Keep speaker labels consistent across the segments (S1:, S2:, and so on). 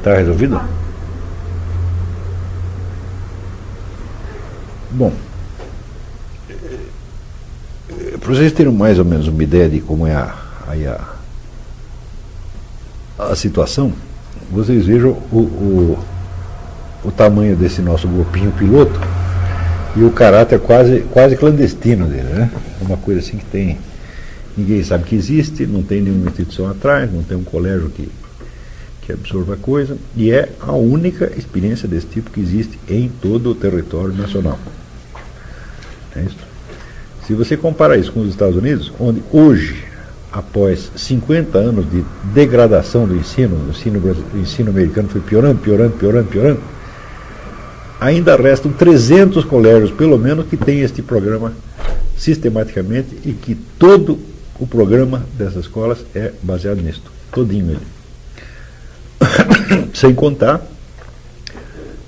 S1: Tá resolvido? Bom, para vocês terem mais ou menos uma ideia de como é a situação, vocês vejam o tamanho desse nosso grupinho piloto e o caráter quase clandestino dele, né? Uma coisa assim que tem, ninguém sabe que existe, não tem nenhuma instituição atrás, não tem um colégio que absorva a coisa, e é a única experiência desse tipo que existe em todo o território nacional. É isso. Se você comparar isso com os Estados Unidos, onde hoje, após 50 anos de degradação do ensino, o ensino americano foi piorando, ainda restam 300 colégios, pelo menos, que têm este programa sistematicamente e que todo o programa dessas escolas é baseado nisto, todinho ele. Sem contar,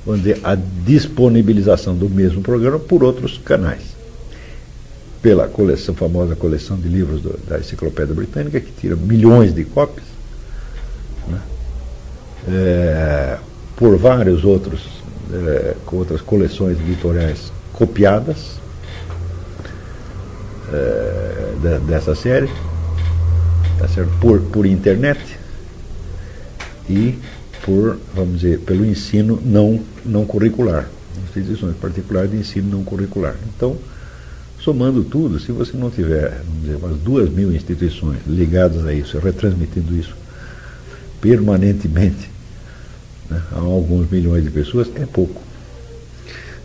S1: vamos dizer, a disponibilização do mesmo programa por outros canais. Pela coleção, famosa coleção de livros da Enciclopédia Britânica, que tira milhões de cópias, né? Por vários outros, com outras coleções editoriais copiadas dessa série, tá certo? Por internet e por, vamos dizer, pelo ensino não curricular, instituições particulares de ensino não curricular. Então, somando tudo, se você não tiver, vamos dizer, umas 2.000 instituições ligadas a isso, retransmitindo isso permanentemente, né, a alguns milhões de pessoas, é pouco.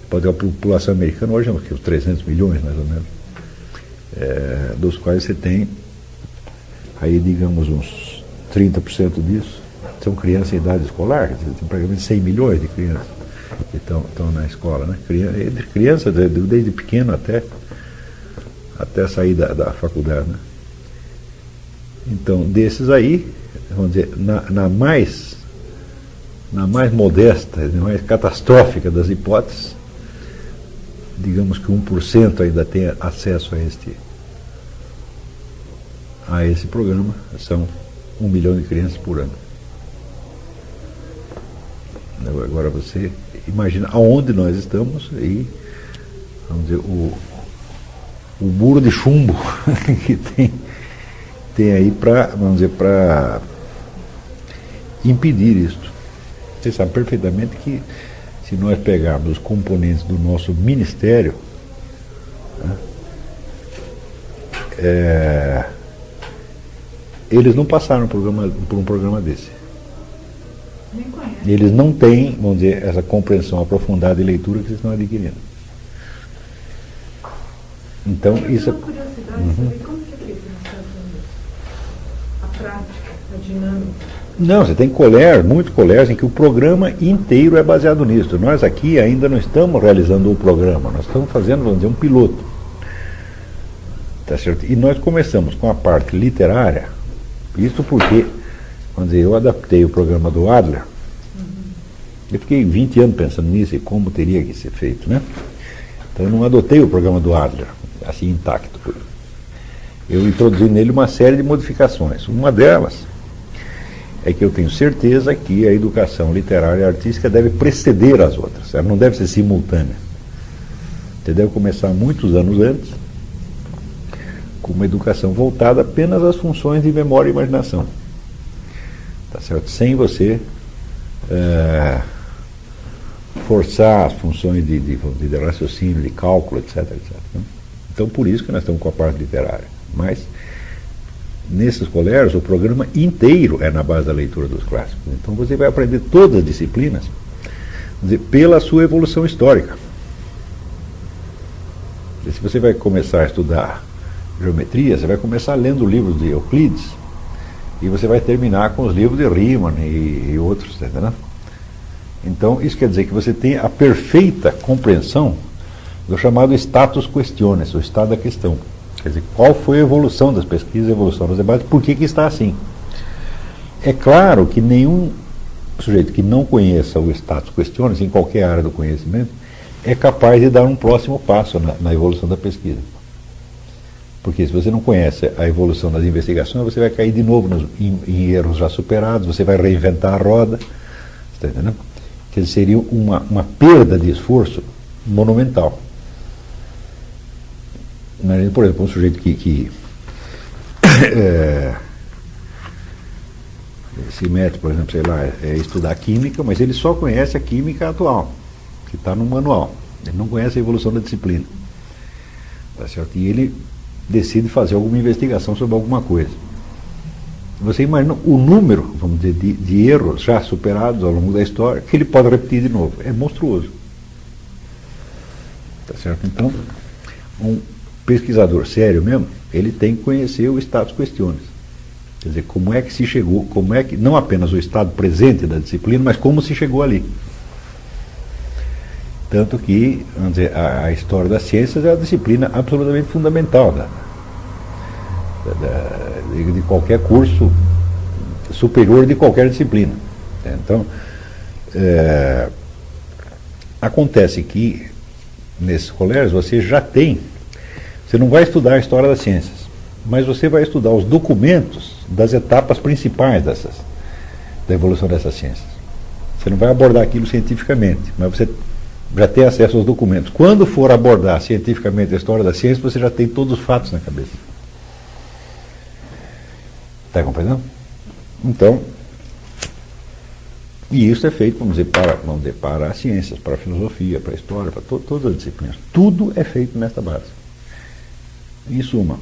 S1: Pode ter a população americana hoje é uns 300 milhões, mais ou menos, dos quais você tem aí, digamos, uns 30% disso são crianças em idade escolar, quer dizer, tem praticamente 100 milhões de crianças que estão na escola, né? Crianças desde pequeno até sair da faculdade, né? Então, desses aí, vamos dizer, na mais modesta, na mais catastrófica das hipóteses, digamos que 1% ainda tem acesso a esse programa, são 1 milhão de crianças por ano. Agora você imagina aonde nós estamos e, vamos dizer, o muro de chumbo que tem aí para impedir isso. Você sabe perfeitamente que se nós pegarmos os componentes do nosso ministério, né, eles não passaram por um programa desse. Eles não têm, vamos dizer, essa compreensão aprofundada de leitura que eles estão adquirindo. Então, isso é
S2: uma curiosidade, saber como que é feito nos Estados Unidos? A prática, a dinâmica.
S1: Não, você tem muitos colégios em que o programa inteiro é baseado nisso. Nós aqui ainda não estamos realizando o programa, nós estamos fazendo, vamos dizer, um piloto. Tá certo? E nós começamos com a parte literária, isso porque, vamos dizer, eu adaptei o programa do Adler. Eu fiquei 20 anos pensando nisso e como teria que ser feito, né? Então eu não adotei o programa do Adler, assim, intacto. Eu introduzi nele uma série de modificações. Uma delas é que eu tenho certeza que a educação literária e artística deve preceder as outras, ela não deve ser simultânea. Você deve começar muitos anos antes, com uma educação voltada apenas às funções de memória e imaginação. Tá certo? Sem você forçar as funções de raciocínio, de cálculo, etc. Então, por isso que nós estamos com a parte literária. Mas, nesses colégios, o programa inteiro é na base da leitura dos clássicos. Então, você vai aprender todas as disciplinas, dizer, pela sua evolução histórica. E se você vai começar a estudar geometria, você vai começar lendo livros de Euclides, e você vai terminar com os livros de Riemann e outros, entendeu? Então, isso quer dizer que você tem a perfeita compreensão do chamado status questiones, o estado da questão. Quer dizer, qual foi a evolução das pesquisas, a evolução dos debates, por que está assim? É claro que nenhum sujeito que não conheça o status questiones, em qualquer área do conhecimento, é capaz de dar um próximo passo na evolução da pesquisa. Porque se você não conhece a evolução das investigações, você vai cair de novo em erros já superados, você vai reinventar a roda, Está entendendo? Que seria uma perda de esforço monumental. Por exemplo, um sujeito que se mete, por exemplo, sei lá, estudar química, mas ele só conhece a química atual, que está no manual. Ele não conhece a evolução da disciplina. Tá certo? E ele decide fazer alguma investigação sobre alguma coisa. Você imagina o número, vamos dizer, de erros já superados ao longo da história, que ele pode repetir de novo. É monstruoso. Tá certo? Então, um pesquisador sério mesmo, ele tem que conhecer o status questiones. Quer dizer, como é que se chegou, como é que, não apenas o estado presente da disciplina, mas como se chegou ali. Tanto que, vamos dizer, a história das ciências é uma disciplina absolutamente fundamental de qualquer curso superior de qualquer disciplina. Então, acontece que nesses colégios você já tem, você não vai estudar a história das ciências, mas você vai estudar os documentos das etapas principais da evolução dessas ciências. Você não vai abordar aquilo cientificamente, mas você já tem acesso aos documentos. Quando for abordar cientificamente a história da ciência, você já tem todos os fatos na cabeça. Está compreendendo? Então, e isso é feito, vamos dizer, para as ciências, para a filosofia, para a história, para todas as disciplinas. Tudo é feito nesta base. Em suma,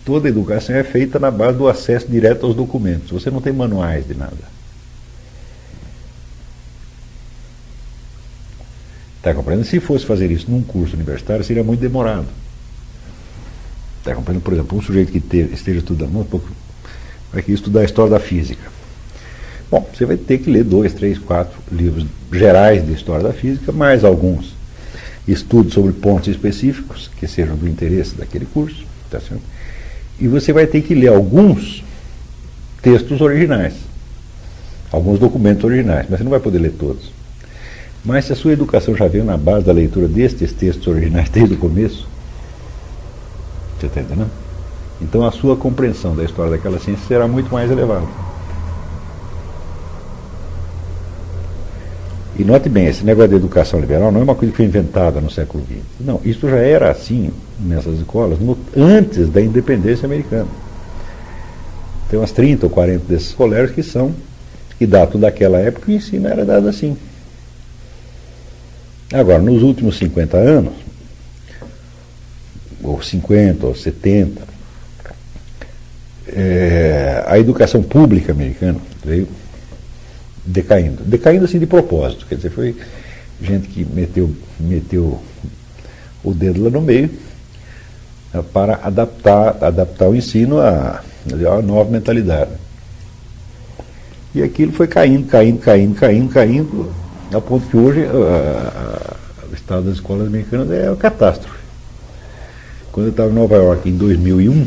S1: toda a educação é feita na base do acesso direto aos documentos. Você não tem manuais de nada. Está compreendendo? Se fosse fazer isso num curso universitário, seria muito demorado. Está compreendendo? Por exemplo, um sujeito que esteja estudando, vai aqui estudar a história da física. Bom, você vai ter que ler 2, 3, 4 livros gerais de história da física, mais alguns estudos sobre pontos específicos que sejam do interesse daquele curso. Tá certo? E você vai ter que ler alguns textos originais, alguns documentos originais, mas você não vai poder ler todos. Mas se a sua educação já veio na base da leitura destes textos originais desde o começo, você está entendendo? Então a sua compreensão da história daquela ciência será muito mais elevada. E note bem, esse negócio de educação liberal não é uma coisa que foi inventada no século XX. Não, isso já era assim nessas escolas antes da independência americana. Tem umas 30 ou 40 desses colégios que datam daquela época e o ensino era dado assim. Agora, nos últimos 50 anos, ou 50, ou 70, a educação pública americana veio decaindo. Decaindo assim de propósito, quer dizer, foi gente que meteu o dedo lá no meio para adaptar o ensino a nova mentalidade. E aquilo foi caindo, a ponto que hoje o estado das escolas americanas é uma catástrofe. Quando eu estava em Nova York em 2001,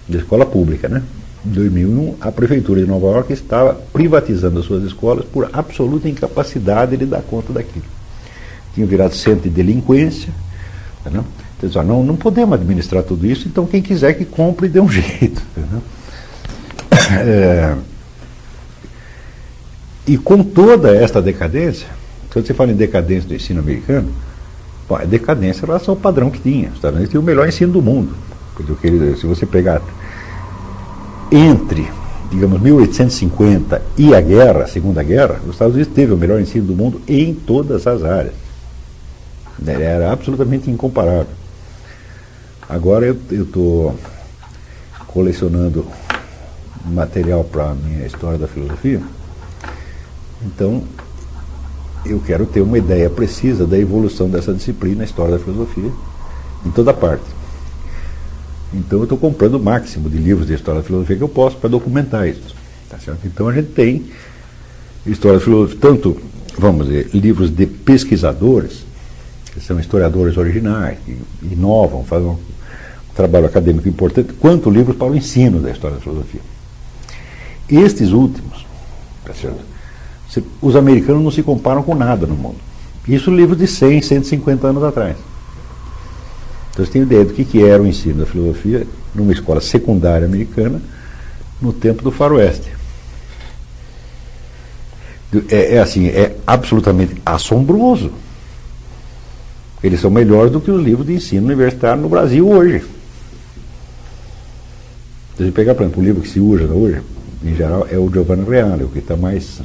S1: da escola pública, né? Em 2001, a prefeitura de Nova York estava privatizando as suas escolas por absoluta incapacidade de dar conta daquilo. Tinha virado centro de delinquência, né? Então, não podemos administrar tudo isso, então quem quiser que compre dê um jeito. Né? E com toda esta decadência, quando você fala em decadência do ensino americano, bom, é decadência em relação ao padrão que tinha. Os Estados Unidos tinha o melhor ensino do mundo. Porque, se você pegar entre, digamos, 1850 e a Segunda Guerra, os Estados Unidos teve o melhor ensino do mundo em todas as áreas. Era absolutamente incomparável. Agora eu estou colecionando material para a minha história da filosofia. Então, eu quero ter uma ideia precisa da evolução dessa disciplina, a história da filosofia, em toda parte. Então, eu estou comprando o máximo de livros de história da filosofia que eu posso para documentar isso. Tá certo? Então, a gente tem história da filosofia, tanto, vamos dizer, livros de pesquisadores, que são historiadores originais, que inovam, fazem um trabalho acadêmico importante, quanto livros para o ensino da história da filosofia. Estes últimos, tá certo? Os americanos não se comparam com nada no mundo. Isso livros de 100, 150 anos atrás. Então você tem ideia do que era o ensino da filosofia numa escola secundária americana no tempo do faroeste. Assim, é absolutamente assombroso. Eles são melhores do que os livros de ensino universitário no Brasil hoje. Se a gente pegar, por exemplo, o livro que se usa hoje, em geral, é o Giovanni Reale, o que está mais...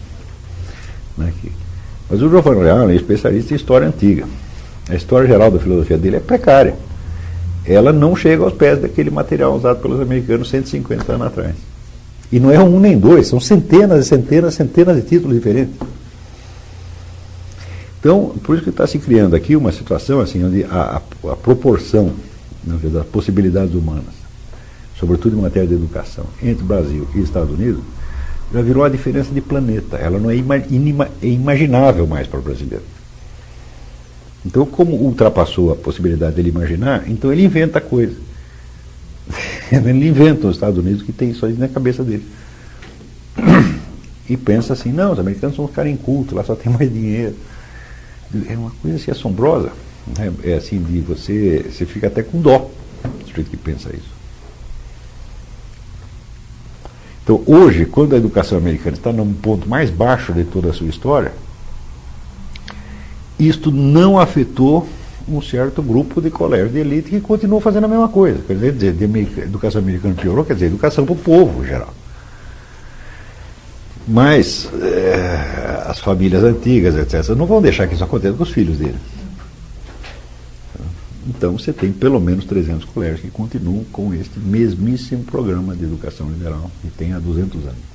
S1: Né, mas o Giovanni Reale é especialista em história antiga. A história geral da filosofia dele é precária. Ela não chega aos pés daquele material usado pelos americanos 150 anos atrás. E não é um nem dois, são centenas e centenas, centenas de títulos diferentes. Então, por isso que está se criando aqui uma situação assim, onde a proporção, né, das possibilidades humanas, sobretudo em matéria de educação, entre Brasil e Estados Unidos, já virou uma diferença de planeta. Ela não é inimaginável mais para o brasileiro. Então, como ultrapassou a possibilidade dele imaginar, então ele inventa coisa. Ele inventa os Estados Unidos que tem isso aí na cabeça dele. E pensa assim, não, os americanos são uns caras incultos, lá só tem mais dinheiro. É uma coisa assim assombrosa. Né? É assim, de você fica até com dó do jeito que pensa isso. Então, hoje, quando a educação americana está num ponto mais baixo de toda a sua história, isto não afetou um certo grupo de colégios de elite que continuou fazendo a mesma coisa. Quer dizer, a educação americana piorou, quer dizer, educação para o povo em geral. Mas as famílias antigas, etc., não vão deixar que isso aconteça com os filhos deles. Então você tem pelo menos 300 colégios que continuam com este mesmíssimo programa de educação liberal que tem há 200 anos.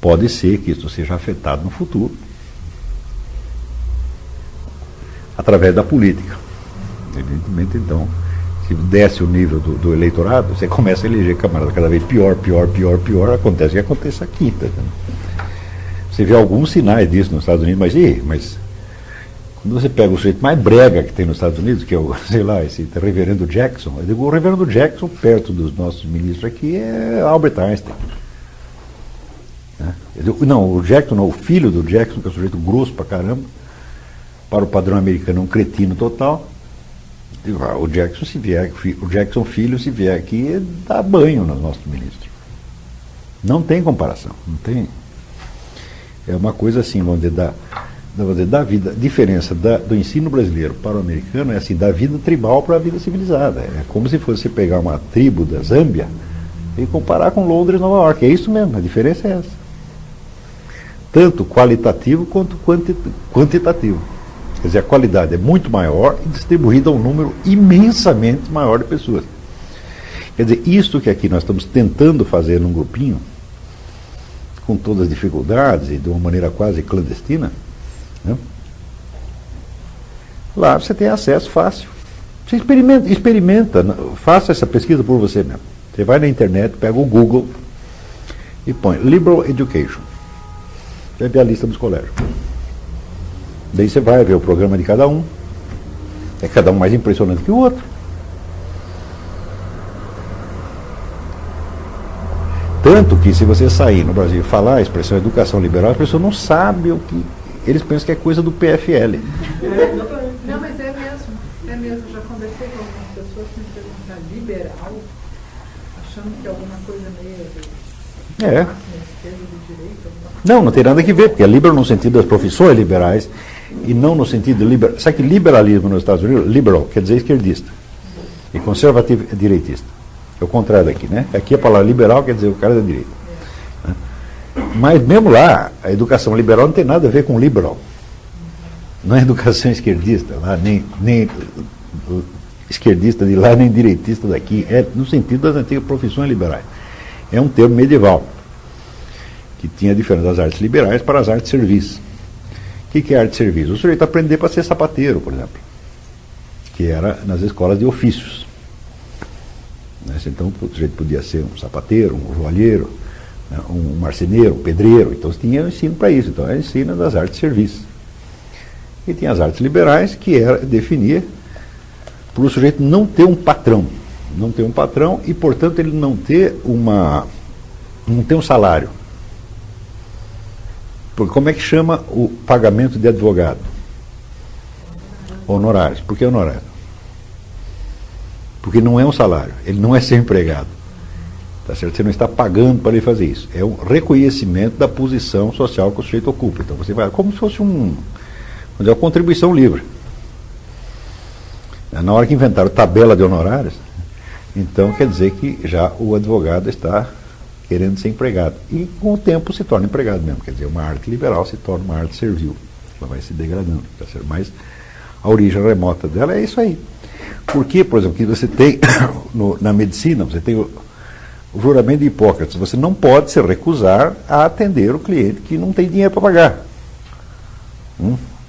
S1: Pode ser que isso seja afetado no futuro através da política. Evidentemente, então, se desce o nível do eleitorado, você começa a eleger camaradas cada vez pior, acontece o que acontece aqui. Tá? Você vê alguns sinais disso nos Estados Unidos, mas quando você pega o sujeito mais brega que tem nos Estados Unidos, que é o, sei lá, esse reverendo Jackson, eu digo, o reverendo Jackson, perto dos nossos ministros aqui, é Albert Einstein. Né? Não, o Jackson não, o filho do Jackson, que é um sujeito grosso pra caramba, para o padrão americano é um cretino total. O Jackson, se vier, o Jackson filho, se vier aqui, dá banho nos nossos ministros. Não tem comparação, não tem. É uma coisa assim, vamos dizer, da vida, diferença do ensino brasileiro para o americano é assim, da vida tribal para a vida civilizada. É como se fosse pegar uma tribo da Zâmbia e comparar com Londres e Nova York. É isso mesmo, a diferença é essa. Tanto qualitativo quanto quantitativo. Quer dizer, a qualidade é muito maior e distribuída a um número imensamente maior de pessoas. Quer dizer, isto que aqui nós estamos tentando fazer num grupinho, com todas as dificuldades e de uma maneira quase clandestina, né? Lá você tem acesso fácil. Você experimenta, faça essa pesquisa por você mesmo. Você vai na internet, pega o Google e põe Liberal Education. Você vai ver a lista dos colégios. Daí você vai ver o programa de cada um. É cada um mais impressionante que o outro. Tanto que se você sair no Brasil e falar a expressão educação liberal, as pessoas não sabem o que... Eles pensam que é coisa do PFL.
S2: Não, mas é mesmo. É mesmo. Já conversei com algumas pessoas que me perguntaram liberal, achando que é alguma coisa meio...
S1: É. Não, não tem nada a ver, porque é liberal no sentido das profissões liberais e não no sentido de liberal. Sabe que liberalismo nos Estados Unidos, liberal, quer dizer esquerdista. E conservativo é direitista. É o contrário daqui, né? Aqui a palavra liberal quer dizer o cara da direita. Mas mesmo lá, a educação liberal não tem nada a ver com liberal. Não é educação esquerdista lá, nem esquerdista de lá, nem direitista daqui. É no sentido das antigas profissões liberais. É um termo medieval, que tinha a diferença das artes liberais para as artes de serviço. O que é arte de serviço? O sujeito aprender para ser sapateiro, por exemplo, que era nas escolas de ofícios. Então o sujeito podia ser um sapateiro, um joalheiro, um marceneiro, um pedreiro. Então tinha ensino para isso. Então era ensino das artes de serviço. E tinha as artes liberais, que era definir para o sujeito não ter um patrão. Não ter um patrão e, portanto, ele não ter um salário. Porque como é que chama o pagamento de advogado? Honorários. Por que honorário? Porque não é um salário, ele não é seu empregado. Tá certo? Você não está pagando para ele fazer isso. É um reconhecimento da posição social que o sujeito ocupa. Então você vai, como se fosse uma contribuição livre. Na hora que inventaram tabela de honorários, então quer dizer que já o advogado está querendo ser empregado. E com o tempo se torna empregado mesmo. Quer dizer, uma arte liberal se torna uma arte servil. Ela vai se degradando. Tá certo? Mas a origem remota dela é isso aí. Porque, por exemplo, que você tem na medicina, você tem o juramento de Hipócrates. Você não pode se recusar a atender o cliente que não tem dinheiro para pagar.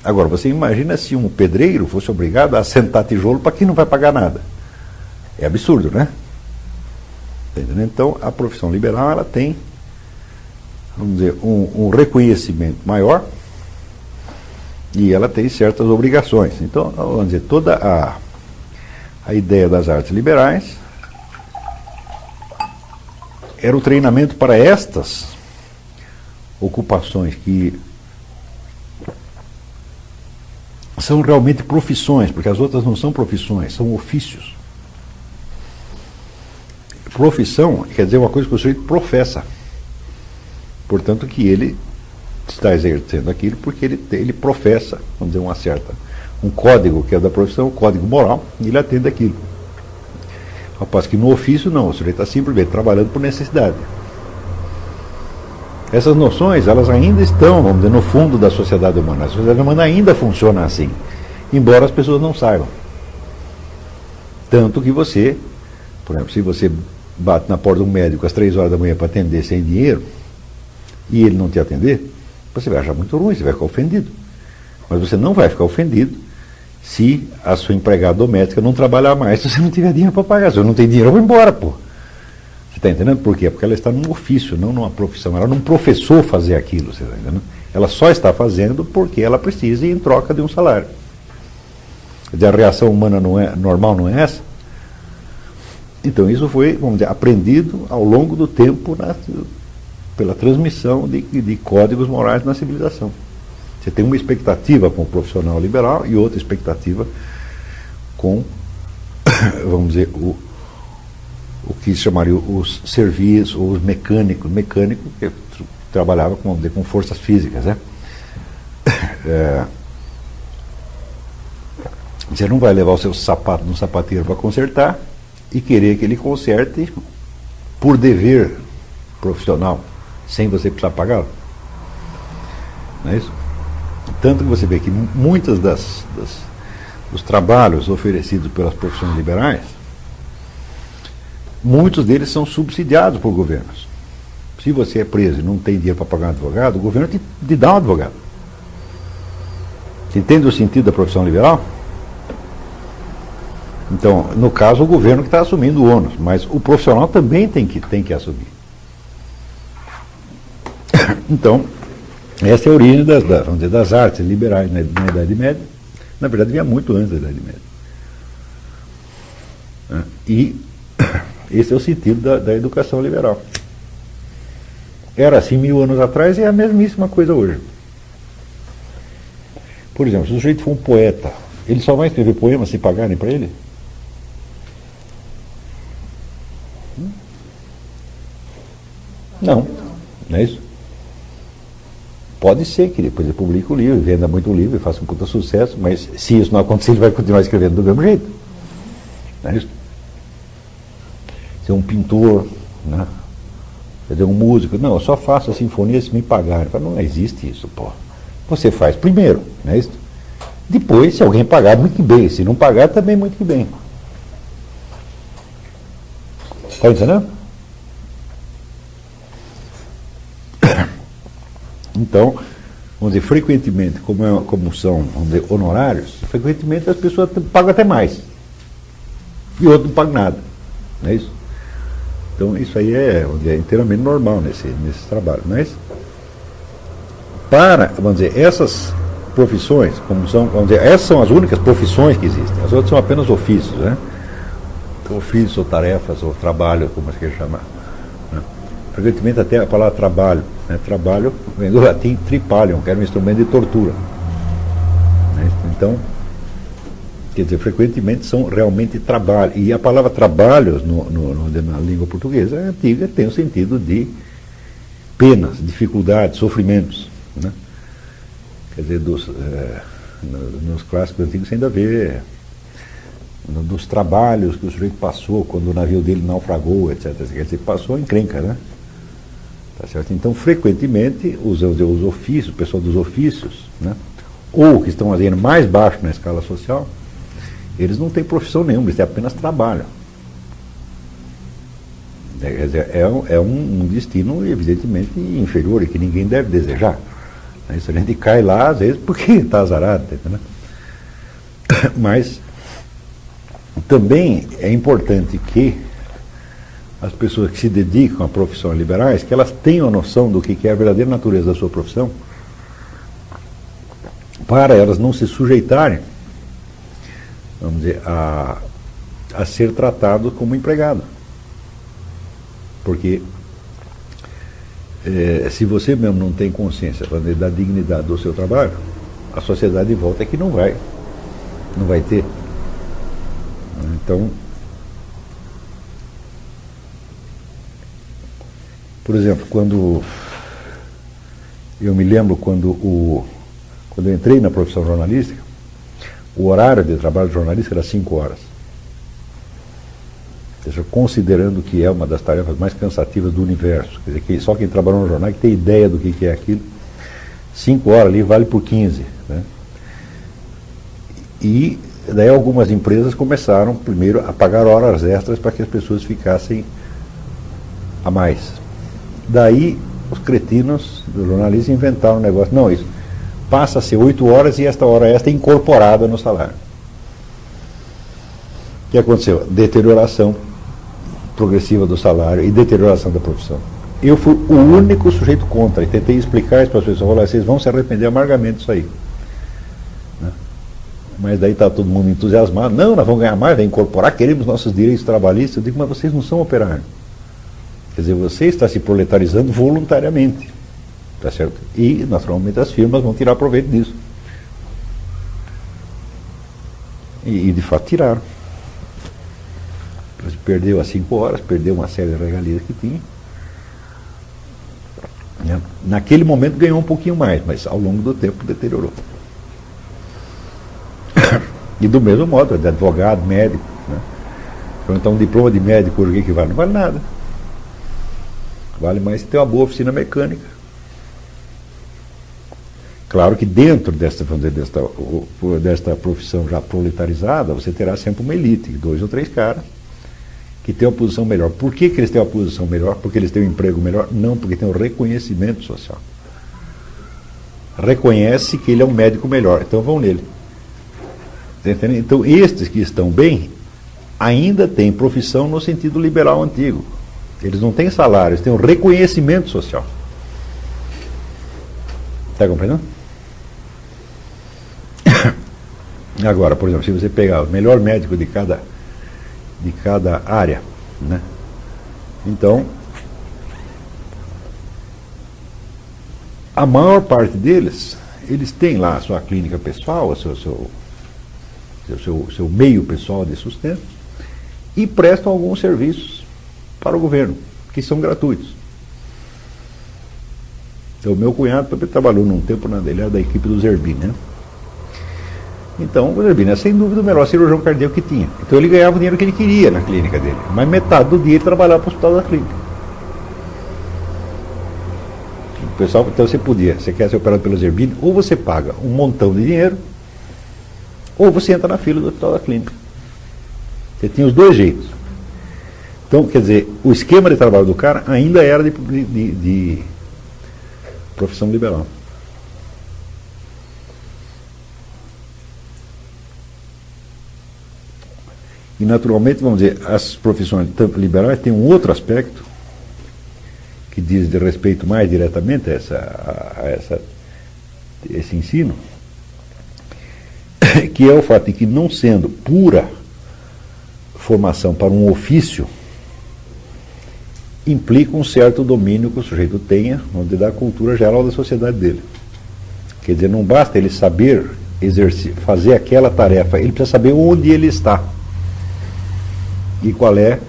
S1: Agora, você imagina se um pedreiro fosse obrigado a assentar tijolo para quem não vai pagar nada. É absurdo, né? Entendeu? Então, a profissão liberal ela tem, vamos dizer, um reconhecimento maior e ela tem certas obrigações. Então, vamos dizer, toda a ideia das artes liberais era o treinamento para estas ocupações que são realmente profissões, porque as outras não são profissões, são ofícios. Profissão quer dizer uma coisa que o sujeito professa. Portanto, que ele está exercendo aquilo porque ele professa, vamos dizer, um código que é da profissão, um código moral, e ele atende aquilo. Rapaz, que no ofício não, o sujeito está simplesmente trabalhando por necessidade. Essas noções, elas ainda estão, vamos dizer, no fundo da sociedade humana. A sociedade humana ainda funciona assim, embora as pessoas não saibam. Tanto que você, por exemplo, se você bate na porta de um médico às 3 horas da manhã para atender sem dinheiro, e ele não te atender, você vai achar muito ruim, você vai ficar ofendido. Mas você não vai ficar ofendido se a sua empregada doméstica não trabalhar mais, se você não tiver dinheiro para pagar. Se eu não tenho dinheiro, eu vou embora, pô. Você está entendendo por quê? Porque ela está num ofício, não numa profissão. Ela não professou fazer aquilo, você está entendendo? Ela só está fazendo porque ela precisa e em troca de um salário. Quer dizer, a reação humana normal não é essa? Então isso foi, vamos dizer, aprendido ao longo do tempo pela transmissão de códigos morais na civilização. Você tem uma expectativa com o profissional liberal e outra expectativa com, vamos dizer, o que se chamaria os serviços, ou os mecânicos que trabalhava com, vamos dizer, com forças físicas, né? Você não vai levar o seu sapato no sapateiro para consertar e querer que ele conserte por dever profissional, sem você precisar pagá-lo. Não é isso? Tanto que você vê que muitos dos trabalhos oferecidos pelas profissões liberais, muitos deles são subsidiados por governos. Se você é preso e não tem dinheiro para pagar um advogado, o governo te dá um advogado. Você entende o sentido da profissão liberal? Então, no caso, o governo que está assumindo o ônus, mas o profissional também tem que assumir. Então, essa é a origem vamos dizer, das artes liberais na Idade Média. Na verdade, vinha muito antes da Idade Média. E esse é o sentido da educação liberal. Era assim 1000 anos atrás e é a mesmíssima coisa hoje. Por exemplo, se o sujeito for um poeta, ele só vai escrever poemas se pagarem para ele? Não, não é isso? Pode ser que depois ele publique o livro, venda muito livro e faça um puta sucesso, mas se isso não acontecer, ele vai continuar escrevendo do mesmo jeito. Não é isso? Ser um pintor, né? Quer dizer, um músico, não, eu só faço a sinfonia se me pagarem. Não existe isso, pô. Você faz primeiro, não é isso? Depois, se alguém pagar, muito que bem. Se não pagar, também muito que bem. Está entendendo? Então, vamos dizer, frequentemente, como são, vamos dizer, honorários, frequentemente as pessoas pagam até mais. E outros não pagam nada. Não é isso? Então, isso aí é inteiramente normal nesse trabalho. Mas, vamos dizer, essas profissões, como são, vamos dizer, essas são as únicas profissões que existem. As outras são apenas ofícios, né? Ofícios ou tarefas, ou trabalho, como é que ele chama. Né? Frequentemente até a palavra trabalho. Né? Trabalho vem do latim tripalium, que era um instrumento de tortura. Né? Então, Quer dizer, frequentemente são realmente trabalho. E a palavra trabalhos na língua portuguesa é antiga, tem o sentido de penas, dificuldades, sofrimentos. Né? Quer dizer, nos clássicos antigos você ainda vê dos trabalhos que o sujeito passou quando o navio dele naufragou, etc. Quer dizer, passou encrenca, né? Tá certo? Então, frequentemente, os ofícios, o pessoal dos ofícios, né? Ou que estão fazendo mais baixo na escala social, eles não têm profissão nenhuma, eles têm apenas trabalho. Quer dizer, é um destino, evidentemente, inferior e que ninguém deve desejar. Isso a gente cai lá, às vezes, porque está azarado. Né? Mas também é importante que as pessoas que se dedicam a profissões liberais, que elas tenham a noção do que é a verdadeira natureza da sua profissão, para elas não se sujeitarem, vamos dizer, a ser tratado como empregado. Porque se você mesmo não tem consciência da dignidade do seu trabalho, a sociedade de volta é que não vai ter. Então, por exemplo, quando eu eu entrei na profissão jornalística, o horário de trabalho jornalístico era 5 horas. Considerando que é uma das tarefas mais cansativas do universo, quer dizer, que só quem trabalhou no jornal que tem ideia do que é aquilo, 5 horas ali vale por 15. Né? E daí algumas empresas começaram primeiro a pagar horas extras para que as pessoas ficassem a mais. Daí os cretinos do jornalismo inventaram um negócio, não, isso passa a ser 8 horas e esta hora extra é incorporada no salário. O que aconteceu? Deterioração progressiva do salário e deterioração da profissão. Eu fui o único sujeito contra e tentei explicar isso para as pessoas. Falei, vocês vão se arrepender amargamente disso aí. Né? Mas daí está todo mundo entusiasmado. Não, nós vamos ganhar mais, vai incorporar, queremos nossos direitos trabalhistas. Eu digo, mas vocês não são operários. Quer dizer, você está se proletarizando voluntariamente. Tá certo? E, naturalmente, as firmas vão tirar proveito disso. E de fato, tiraram. Você perdeu as 5 horas, perdeu uma série de regalias que tinha. Naquele momento ganhou um pouquinho mais, mas ao longo do tempo deteriorou. E do mesmo modo, de advogado, médico. Né? Então, um diploma de médico, o que vale? Não vale nada. Vale mais se ter uma boa oficina mecânica. Claro que dentro desta profissão já proletarizada, você terá sempre uma elite, 2 ou 3 caras, que tem uma posição melhor. Por que eles têm uma posição melhor? Porque eles têm um emprego melhor? Não, porque tem um reconhecimento social. Reconhece que ele é um médico melhor, então vão nele. Entendeu? Então, estes que estão bem, ainda têm profissão no sentido liberal antigo. Eles não têm salário, eles têm um reconhecimento social. Está compreendendo? Agora, por exemplo, se você pegar o melhor médico de cada área, né? Então, a maior parte deles, eles têm lá a sua clínica pessoal, o seu meio pessoal de sustento, e prestam alguns serviços para o governo, que são gratuitos. Então, o meu cunhado também trabalhou num tempo ele era da equipe do Zerbini, né? Então, o Zerbini é sem dúvida o melhor cirurgião cardíaco que tinha. Então, ele ganhava o dinheiro que ele queria na clínica dele, mas metade do dia ele trabalhava para o hospital da clínica. O pessoal, então você quer ser operado pelo Zerbini, ou você paga um montão de dinheiro, ou você entra na fila do hospital da clínica. Você tinha os 2 jeitos. Então, quer dizer, o esquema de trabalho do cara ainda era de profissão liberal. E, naturalmente, vamos dizer, as profissões liberais têm um outro aspecto que diz de respeito mais diretamente a esse ensino, que é o fato de que, não sendo pura formação para um ofício, implica um certo domínio que o sujeito tenha, onde dá a cultura geral da sociedade dele. Quer dizer, não basta ele saber fazer aquela tarefa, ele precisa saber onde ele está. E qual é,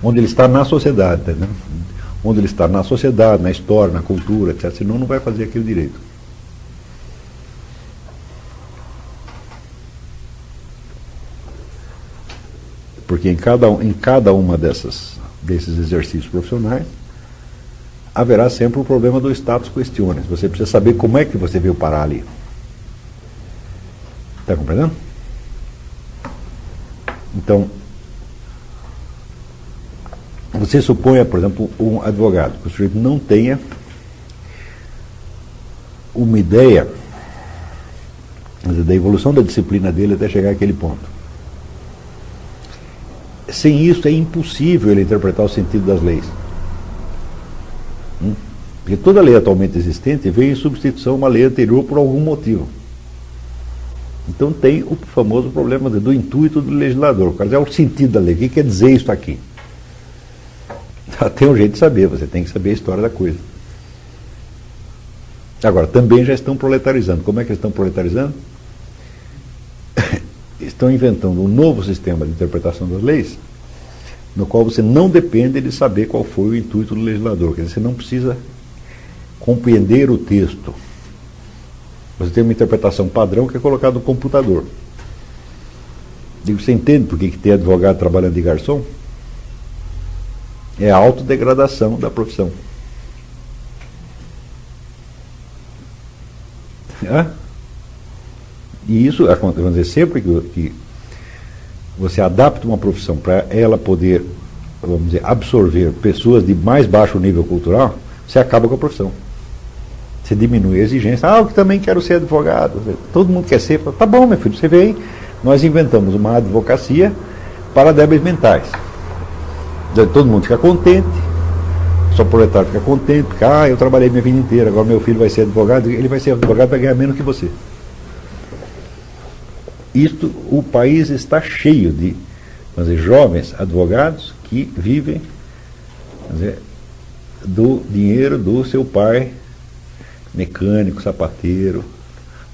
S1: onde ele está na sociedade, entendeu? Onde ele está na sociedade, na história, na cultura, etc. Senão não vai fazer aquilo direito. Porque em cada uma desses exercícios profissionais haverá sempre o problema do status questiones. Você precisa saber como é que você veio parar ali. Está compreendendo? Então, você suponha, por exemplo, um advogado, que o sujeito não tenha uma ideia da evolução da disciplina dele até chegar àquele ponto. Sem isso é impossível ele interpretar o sentido das leis. Porque toda lei atualmente existente veio em substituição a uma lei anterior por algum motivo. Então tem o famoso problema do intuito do legislador. Qual é o sentido da lei? O que quer dizer isso aqui? Tem um jeito de saber, você tem que saber a história da coisa. Agora, também já estão proletarizando. Como é que eles estão proletarizando? Estão inventando um novo sistema de interpretação das leis, no qual você não depende de saber qual foi o intuito do legislador. Quer dizer, você não precisa compreender o texto. Você tem uma interpretação padrão que é colocada no computador. Digo, você entende por que tem advogado trabalhando de garçom? É a autodegradação da profissão. E isso acontece, vamos dizer, sempre que você adapta uma profissão para ela poder, vamos dizer, absorver pessoas de mais baixo nível cultural, você acaba com a profissão. Você diminui a exigência. Eu também quero ser advogado. Todo mundo quer ser. Tá bom, meu filho, você vê aí, nós inventamos uma advocacia para débeis mentais. Todo mundo fica contente, só o proletário fica contente, porque eu trabalhei minha vida inteira, agora meu filho vai ser advogado, ele vai ser advogado para ganhar menos que você. O país está cheio de, vamos dizer, jovens advogados que vivem, vamos dizer, do dinheiro do seu pai, mecânico, sapateiro,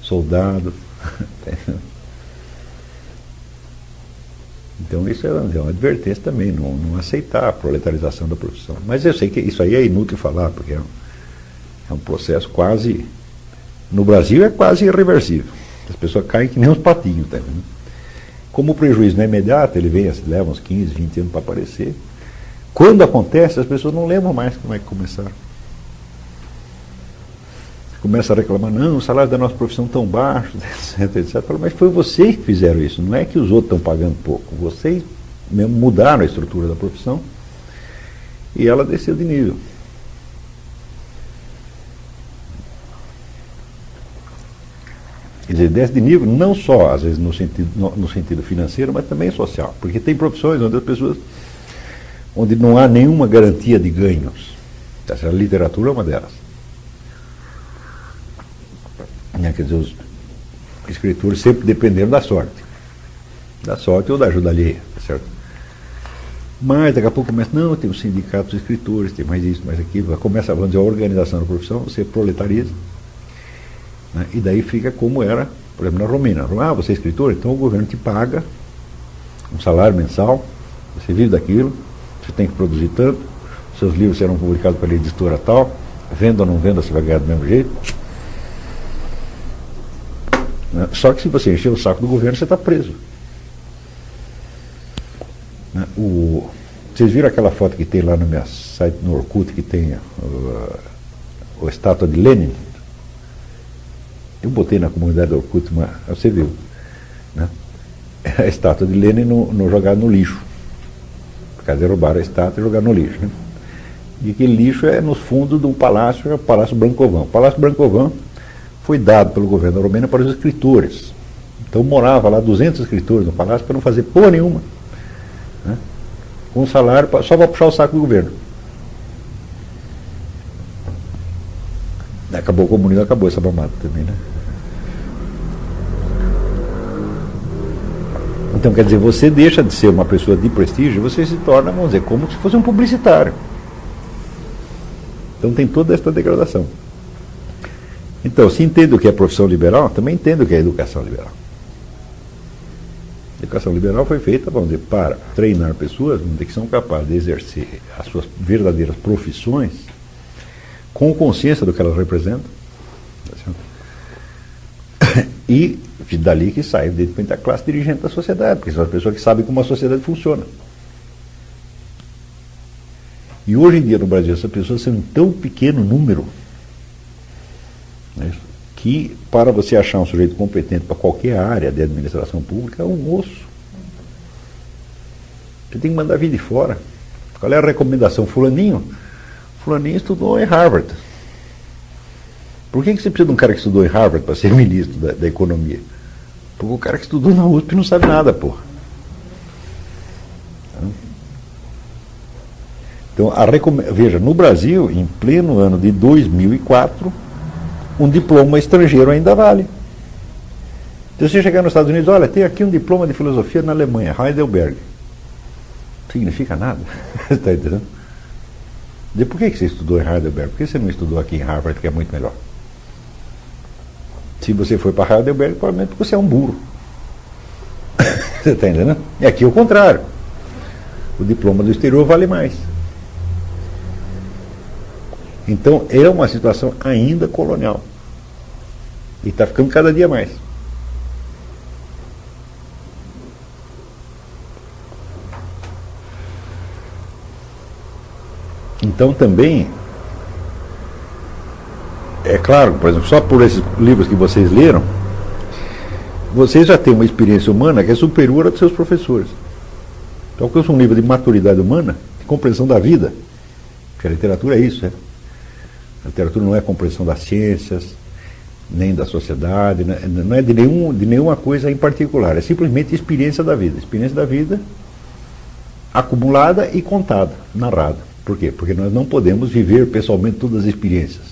S1: soldado. Então isso é uma advertência também, não aceitar a proletarização da profissão. Mas eu sei que isso aí é inútil falar, porque é um processo quase, no Brasil é quase irreversível. As pessoas caem que nem uns patinhos. Tá vendo? Como o prejuízo não é imediato, ele vem, leva uns 15, 20 anos para aparecer. Quando acontece, as pessoas não lembram mais como é que começaram. Começa a reclamar, não, o salário da nossa profissão tão baixo, etc, etc. Mas foi vocês que fizeram isso, não é que os outros estão pagando pouco. Vocês mesmo mudaram a estrutura da profissão e ela desceu de nível. Quer dizer, desce de nível não só, às vezes, no sentido financeiro, mas também social. Porque tem profissões onde as pessoas, onde não há nenhuma garantia de ganhos. A literatura é uma delas. Quer dizer, os escritores sempre dependeram da sorte ou da ajuda alheia, certo? Mas daqui a pouco começa, não, tem os sindicatos dos escritores, tem mais isso, mais aquilo, começa, vamos dizer, a organização da profissão, você proletariza, né? E daí fica como era, por exemplo, na Romênia. Você é escritor, então o governo te paga um salário mensal, você vive daquilo, você tem que produzir tanto, seus livros serão publicados pela editora tal, venda ou não venda, você vai ganhar do mesmo jeito. Só que se você encher o saco do governo, você está preso. Vocês viram aquela foto que tem lá no meu site, no Orkut, que tem a estátua de Lenin? Eu botei na comunidade do Orkut, mas você viu, né? A estátua de Lenin jogada no lixo. Por causa de roubar a estátua e jogar no lixo, né? E aquele lixo é nos fundos do palácio, é o Palácio Brancovan. O Palácio Brancovan foi dado pelo governo da Romênia para os escritores. Então morava lá 200 escritores no palácio para não fazer porra nenhuma, né? Com um salário só para puxar o saco do governo. Acabou o comunismo, acabou essa mamada também, né? Então, quer dizer, você deixa de ser uma pessoa de prestígio, você se torna, vamos dizer, como se fosse um publicitário. Então tem toda esta degradação. Então, se entende o que é profissão liberal, também entende o que é educação liberal. A educação liberal foi feita, vamos dizer, para treinar pessoas que são capazes de exercer as suas verdadeiras profissões com consciência do que elas representam. Tá certo? E dali que sai, evidentemente, a classe dirigente da sociedade, porque são as pessoas que sabem como a sociedade funciona. E hoje em dia no Brasil essas pessoas são em tão pequeno número, né, que para você achar um sujeito competente para qualquer área de administração pública é um osso. Você tem que mandar vir de fora. Qual é a recomendação? Fulaninho estudou em Harvard. Por que você precisa de um cara que estudou em Harvard para ser ministro da economia? Porque o cara que estudou na USP não sabe nada, porra. Então, veja, no Brasil, em pleno ano de 2004, um diploma estrangeiro ainda vale. Se você chegar nos Estados Unidos, olha, tem aqui um diploma de filosofia na Alemanha, Heidelberg. Não significa nada. Está entendendo? Por que você estudou em Heidelberg? Por que você não estudou aqui em Harvard, que é muito melhor? Se você foi para Heidelberg, provavelmente porque você é um burro. Você está entendendo? E aqui é o contrário. O diploma do exterior vale mais. Então, é uma situação ainda colonial. E está ficando cada dia mais. Então, também, é claro, por exemplo, só por esses livros que vocês leram, vocês já têm uma experiência humana que é superior à dos seus professores. Então, alcança um nível de maturidade humana, de compreensão da vida. Porque a literatura é isso, né? A literatura não é compreensão das ciências, nem da sociedade, não é de nenhuma coisa em particular, é simplesmente experiência da vida. Experiência da vida acumulada e contada, narrada. Por quê? Porque nós não podemos viver pessoalmente todas as experiências.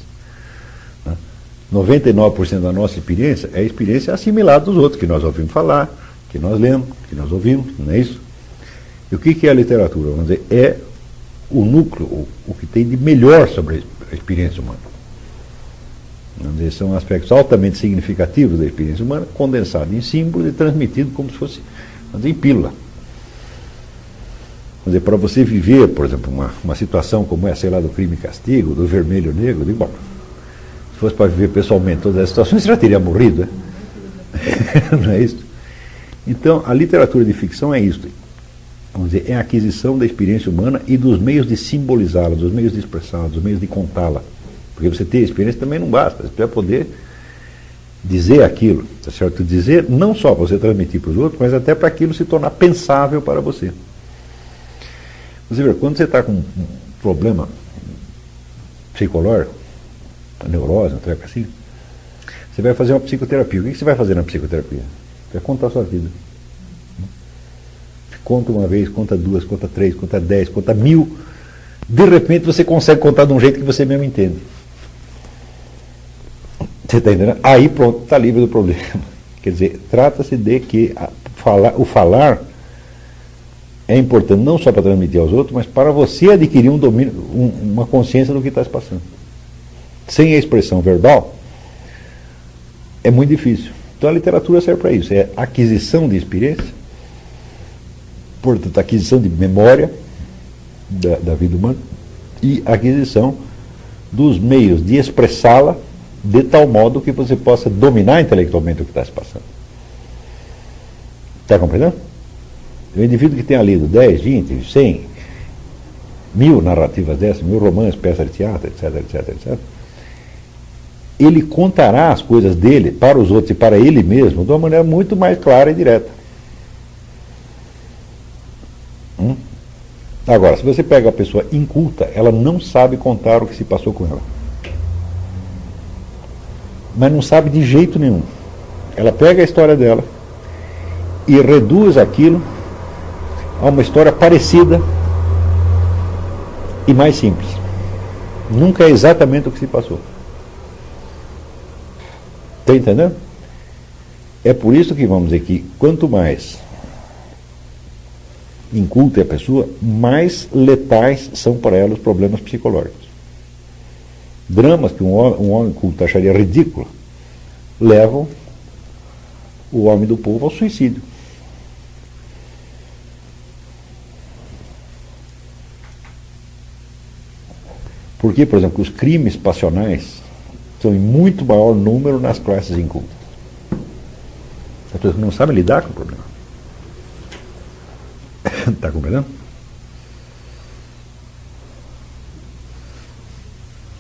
S1: 99% da nossa experiência é a experiência assimilada dos outros, que nós ouvimos falar, que nós lemos, que nós ouvimos, não é isso? E o que é a literatura? Vamos dizer, é o núcleo, o que tem de melhor sobre a experiência humana. Vamos dizer, são aspectos altamente significativos da experiência humana, condensados em símbolos e transmitidos como se fosse, vamos dizer, em pílula. Vamos dizer, para você viver, por exemplo, uma situação como essa, sei lá, do crime e castigo, do vermelho e negro, digo, bom, se fosse para viver pessoalmente todas as situações, você já teria morrido, né? Não é isso? Então, a literatura de ficção é isso. Vamos dizer, é a aquisição da experiência humana e dos meios de simbolizá-la, dos meios de expressá-la, dos meios de contá-la. Porque você ter experiência também não basta, você precisa poder dizer aquilo, tá certo? Dizer não só para você transmitir para os outros, mas até para aquilo se tornar pensável para você. Você vê, quando você está com um problema psicológico, uma neurose, um treco assim, você vai fazer uma psicoterapia. O que você vai fazer na psicoterapia? Você vai contar a sua vida. Conta uma vez, conta duas, conta três, conta 10, conta 1000. De repente você consegue contar de um jeito que você mesmo entende. Você está entendendo? Aí pronto, está livre do problema. Quer dizer, trata-se de que o falar é importante não só para transmitir aos outros, mas para você adquirir um domínio, uma consciência do que está se passando. Sem a expressão verbal, é muito difícil. Então a literatura serve para isso, é aquisição de experiência, portanto, aquisição de memória da vida humana e aquisição dos meios de expressá-la de tal modo que você possa dominar intelectualmente o que está se passando. Está compreendendo? O indivíduo que tenha lido 10, 20, 100, 1000 narrativas dessas, 1000 romances, peças de teatro, etc, etc, etc, ele contará as coisas dele para os outros e para ele mesmo de uma maneira muito mais clara e direta. Agora, se você pega a pessoa inculta, ela não sabe contar o que se passou com ela. Mas não sabe de jeito nenhum. Ela pega a história dela e reduz aquilo a uma história parecida e mais simples. Nunca é exatamente o que se passou. Está entendendo? É por isso que vamos dizer que quanto mais inculta é a pessoa, mais letais são para ela os problemas psicológicos. Dramas que um homem culto acharia ridículo levam o homem do povo ao suicídio. Porque, por exemplo, os crimes passionais são em muito maior número nas classes incultas. As pessoas não sabem lidar com o problema. Está compreendendo?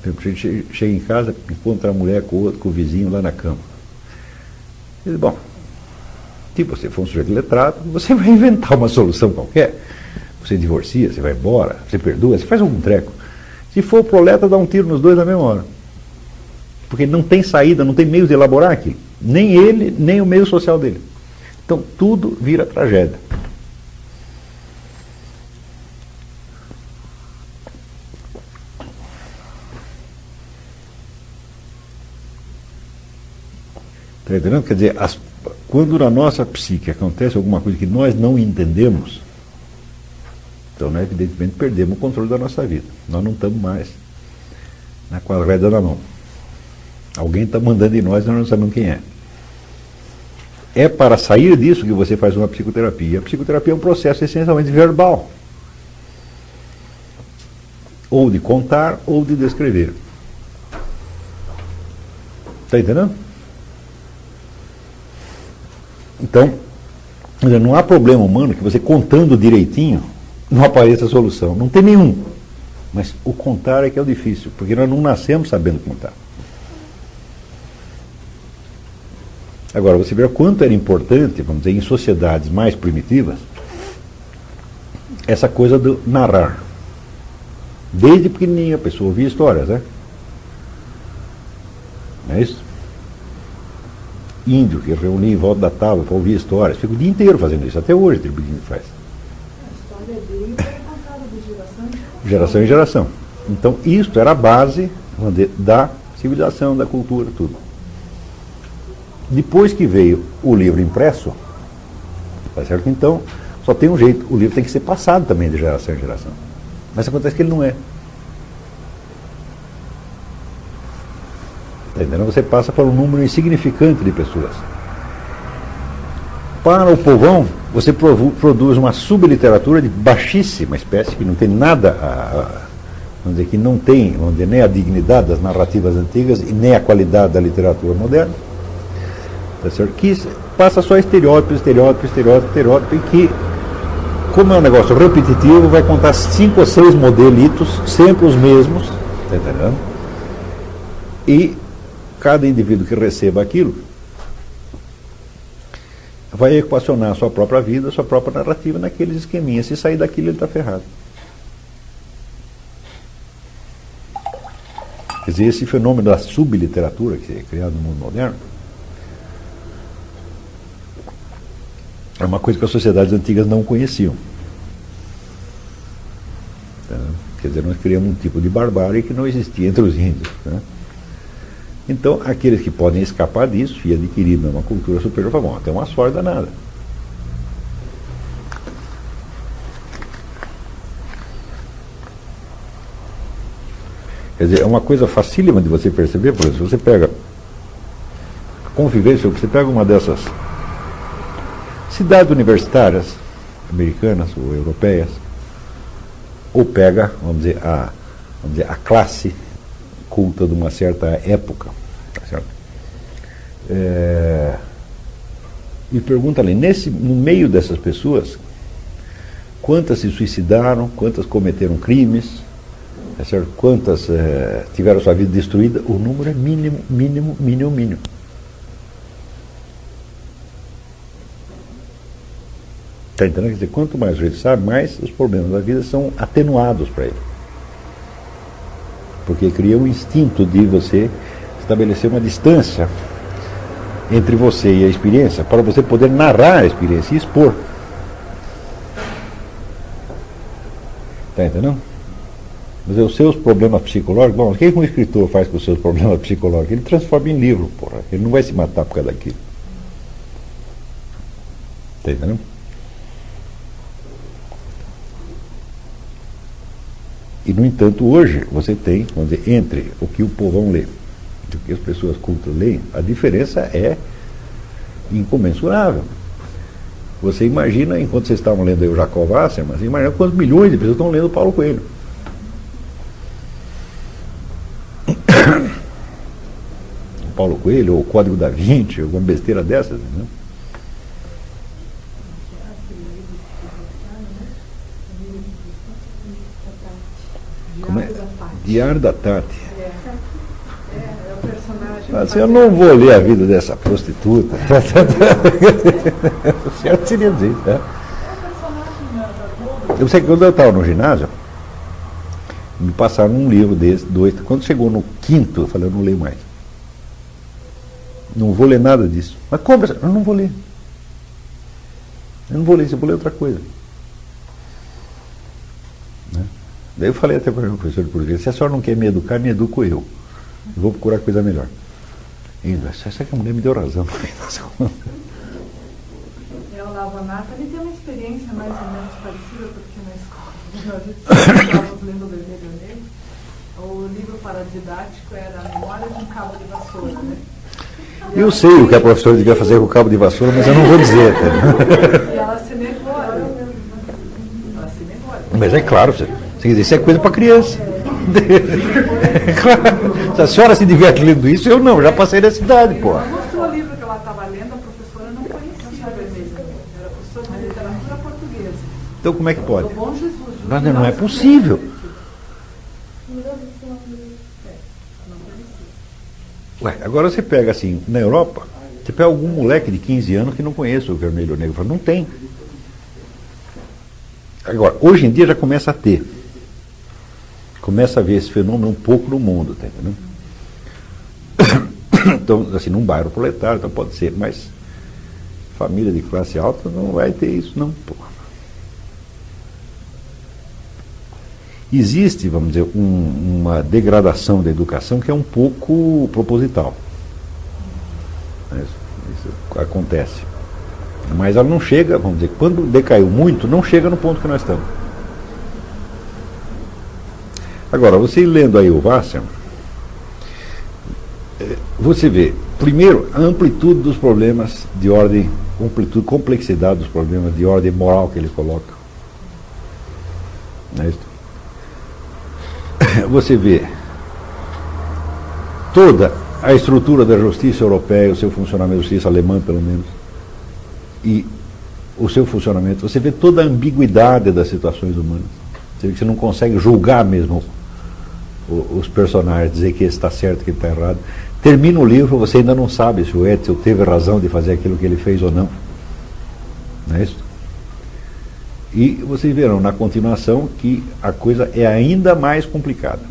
S1: A gente chega em casa, encontra a mulher com o vizinho lá na cama. Ele diz, bom, se você for um sujeito letrado, você vai inventar uma solução qualquer. Você divorcia, você vai embora, você perdoa, você faz algum treco. Se for proleta, dá um tiro nos dois na mesma hora. Porque não tem saída, não tem meios de elaborar aquilo. Nem ele, nem o meio social dele. Então, tudo vira tragédia. Está entendendo? Quer dizer, quando na nossa psique acontece alguma coisa que nós não entendemos, então nós evidentemente perdemos o controle da nossa vida. Nós não estamos mais com a rédea na mão. Alguém está mandando em nós e nós não sabemos quem é. É para sair disso que você faz uma psicoterapia. A psicoterapia é um processo essencialmente verbal. Ou de contar, ou de descrever. Está entendendo? Então, não há problema humano que você contando direitinho não apareça a solução. Não tem nenhum. Mas o contar é que é o difícil, porque nós não nascemos sabendo contar. Agora, você vê quanto era importante, vamos dizer, em sociedades mais primitivas, essa coisa do narrar. Desde pequenininha a pessoa ouvia histórias, né? Não é isso? Índio que reunia em volta da tábua para ouvir histórias. Fica o dia inteiro fazendo isso. Até hoje tem índio faz.
S2: A história dele foi contada de geração em geração.
S1: Geração em geração. Então, isto era a base, vamos dizer, da civilização, da cultura, tudo. Depois que veio o livro impresso, tá certo? Então, só tem um jeito. O livro tem que ser passado também de geração em geração. Mas acontece que ele não é. Tá entendendo? Você passa por um número insignificante de pessoas. Para o povão, você produz uma subliteratura de baixíssima espécie, que não tem nada vamos dizer, que não tem, vamos dizer, nem a dignidade das narrativas antigas e nem a qualidade da literatura moderna. Tá certo? Que passa só estereótipo, e que, como é um negócio repetitivo, vai contar 5 ou 6 modelitos, sempre os mesmos, tá entendendo? E cada indivíduo que receba aquilo vai equacionar a sua própria vida, a sua própria narrativa naqueles esqueminhas. Se sair daquilo, ele está ferrado. Quer dizer, esse fenômeno da subliteratura que é criado no mundo moderno é uma coisa que as sociedades antigas não conheciam. Tá? Quer dizer, nós criamos um tipo de barbárie que não existia entre os índios. Tá? Então, aqueles que podem escapar disso e adquirir uma cultura superior, falam, bom, tem uma sorte danada. Quer dizer, é uma coisa facílima de você perceber, por exemplo, você pega a convivência, você pega uma dessas cidades universitárias, americanas ou europeias, ou pega, vamos dizer, a classe culta de uma certa época, tá certo? E pergunta ali, no meio dessas pessoas, quantas se suicidaram, quantas cometeram crimes, tá certo? Quantas tiveram sua vida destruída? O número é mínimo. Está entendendo? Quer dizer, quanto mais a gente sabe, mais os problemas da vida são atenuados para ele. Porque cria um instinto de você estabelecer uma distância entre você e a experiência, para você poder narrar a experiência e expor. Está entendendo? Mas os seus problemas psicológicos, bom, o que um escritor faz com os seus problemas psicológicos? Ele transforma em livro, porra. Ele não vai se matar por causa daquilo. Está entendendo? E, no entanto, hoje você tem, vamos dizer, entre o que o povão lê e o que as pessoas cultas leem, a diferença é incomensurável. Você imagina, enquanto vocês estavam lendo aí o Jacob Wasserman, você imagina quantos milhões de pessoas estão lendo Paulo Coelho. Paulo Coelho, ou o Código da Vinci, alguma besteira dessas, né? Como é? Diário da Tati.
S2: É o personagem.
S1: Assim, eu não vou ler a vida dessa prostituta. O certo seria dizer, tá? Eu sei que quando eu estava no ginásio, me passaram um livro desse, dois. Quando chegou no quinto, eu falei, eu não leio mais. Não vou ler nada disso. Mas como? Eu não vou ler. Eu não vou ler isso, eu vou ler outra coisa. Né? Daí eu falei até para o meu professor de português, se a senhora não quer me educar, me educo eu. Eu vou procurar coisa melhor. E essa que a mulher me deu razão.
S2: O Lavanato, ele tem uma experiência mais ou menos parecida, porque na escola, a gente estávamos lendo o Vermelho Negro, o livro paradidático era a Memória de um Cabo de Vassoura, né?
S1: Eu sei o que a professora devia fazer com o cabo de vassoura, mas eu não vou dizer.
S2: E ela se negou.
S1: Mas é claro, isso é coisa para criança. Claro. Se a senhora se diverte lendo isso, eu não, já passei dessa idade, pô.
S2: Ela mostrou o livro que ela estava lendo, a professora não conhecia o Vermelho Negro, era professora de literatura portuguesa.
S1: Então como é que pode?
S2: O Bom Jesus.
S1: Mas não é possível. Ué, agora você pega assim, na Europa, você pega algum moleque de 15 anos que não conhece o Vermelho Negro. Fala, não tem. Agora, hoje em dia já começa a ter. Começa a ver esse fenômeno um pouco no mundo, tá entendendo? Então, assim, num bairro proletário, então pode ser, mas família de classe alta não vai ter isso, não, pô. Existe, vamos dizer, uma degradação da educação que é um pouco proposital. Isso acontece. Mas ela não chega, vamos dizer, quando decaiu muito, não chega no ponto que nós estamos. Agora, você lendo aí o Wasserman, você vê, primeiro, a amplitude dos problemas de ordem, amplitude, complexidade dos problemas de ordem moral que ele coloca. Não é isso? Você vê toda a estrutura da justiça europeia, o seu funcionamento, da justiça alemã pelo menos, e o seu funcionamento, você vê toda a ambiguidade das situações humanas. Você vê que você não consegue julgar mesmo os personagens, dizer que esse está certo, que ele está errado. Termina o livro, você ainda não sabe se o Etzel teve razão de fazer aquilo que ele fez ou não. Não é isso? E vocês verão na continuação que a coisa é ainda mais complicada.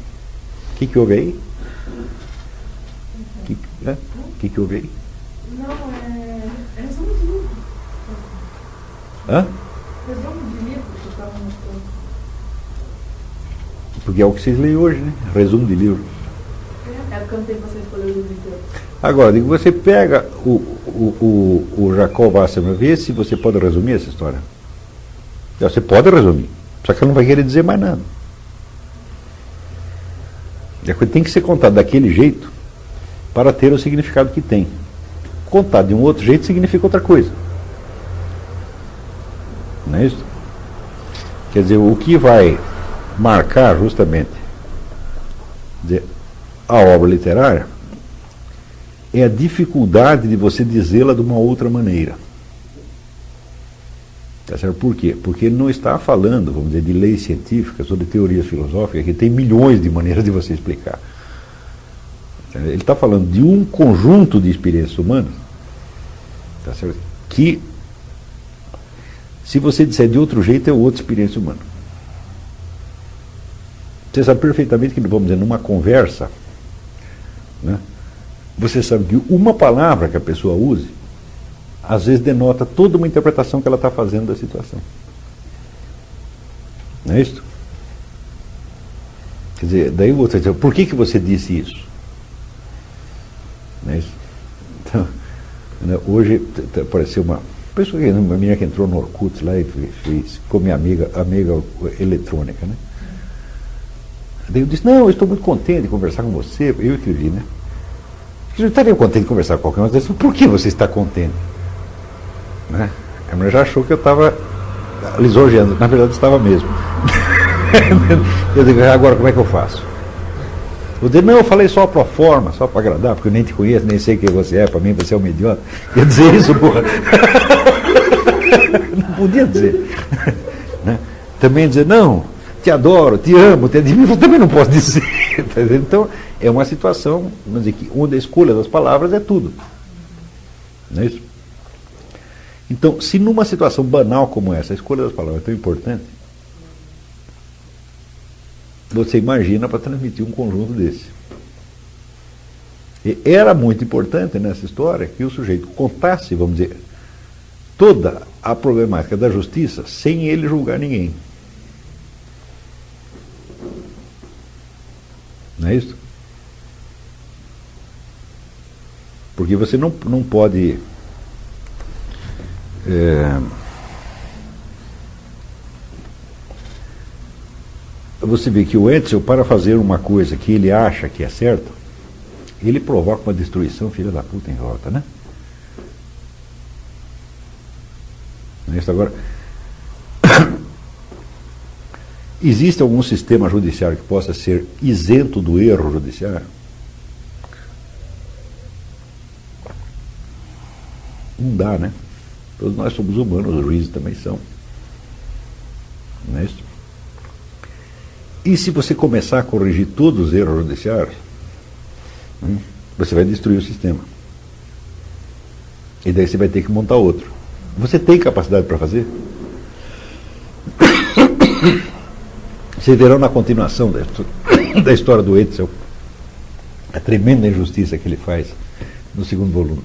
S1: O que houve aí? O que houve aí?
S2: Não, é resumo de livro.
S1: Hã?
S2: Resumo de livro que eu estava mostrando.
S1: Porque é o que vocês leem hoje, né? Resumo de livro.
S2: É porque eu não tenho vocês para ler o livro inteiro.
S1: Agora, digo, você pega o Jacob Wasserman, vê se você pode resumir essa história. Você pode resumir, só que ela não vai querer dizer mais nada. A coisa tem que ser contada daquele jeito para ter o significado que tem. Contar de um outro jeito significa outra coisa. Não é isso? Quer dizer, o que vai marcar justamente a obra literária é a dificuldade de você dizê-la de uma outra maneira. Tá certo? Por quê? Porque ele não está falando, vamos dizer, de leis científicas ou de teorias filosóficas, que tem milhões de maneiras de você explicar. Ele está falando de um conjunto de experiências humanas, tá certo? Que, se você disser de outro jeito, é outra experiência humana. Você sabe perfeitamente que, vamos dizer, numa conversa, né, você sabe que uma palavra que a pessoa use às vezes denota toda uma interpretação que ela está fazendo da situação. Não é isso? Quer dizer, daí você diz, por que você disse isso? Não é isso? Então, né, hoje apareceu uma menina que entrou no Orkut lá e fez, ficou minha amiga eletrônica, né? Daí eu disse, não, eu estou muito contente de conversar com você. Eu escrevi, né? Eu estaria contente de conversar com qualquer um. Disse, por que você está contente? Né? A mulher já achou que eu estava lisonjeando. Na verdade, estava mesmo. Eu digo, agora como é que eu faço? Eu disse, não, eu falei só para forma, só para agradar, porque eu nem te conheço, nem sei quem você é, para mim você é um idiota. Quer dizer isso, porra. Não podia dizer. Né? Também dizer, não, te adoro, te amo, te admiro, eu também não posso dizer. Então, é uma situação, vamos dizer, onde a escolha das palavras é tudo. Não é isso? Então, se numa situação banal como essa, a escolha das palavras é tão importante, você imagina para transmitir um conjunto desse. E era muito importante nessa história que o sujeito contasse, vamos dizer, toda a problemática da justiça sem ele julgar ninguém. Não é isso? Porque você não pode você vê que o Edsel, para fazer uma coisa que ele acha que é certo, ele provoca uma destruição filha da puta em volta, né? Não é isso agora? Existe algum sistema judiciário que possa ser isento do erro judiciário? Não dá, né? Todos nós somos humanos, os juízes também são. Não é isso? E se você começar a corrigir todos os erros judiciários, você vai destruir o sistema. E daí você vai ter que montar outro. Você tem capacidade para fazer? Vocês verão na continuação da história do Edsel a tremenda injustiça que ele faz no segundo volume.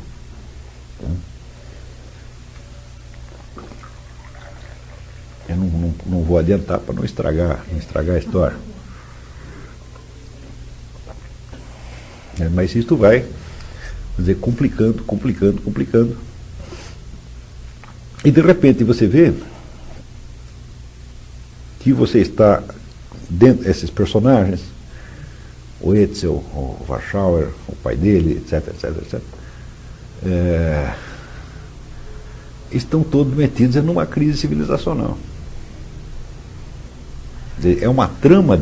S1: Eu não vou adiantar para não estragar a história. Mas isto vai, quer dizer, complicando. E de repente você vê que você está dentro desses personagens, o Edsel, o Warschauer, o pai dele, etc. Estão todos metidos numa crise civilizacional. É uma trama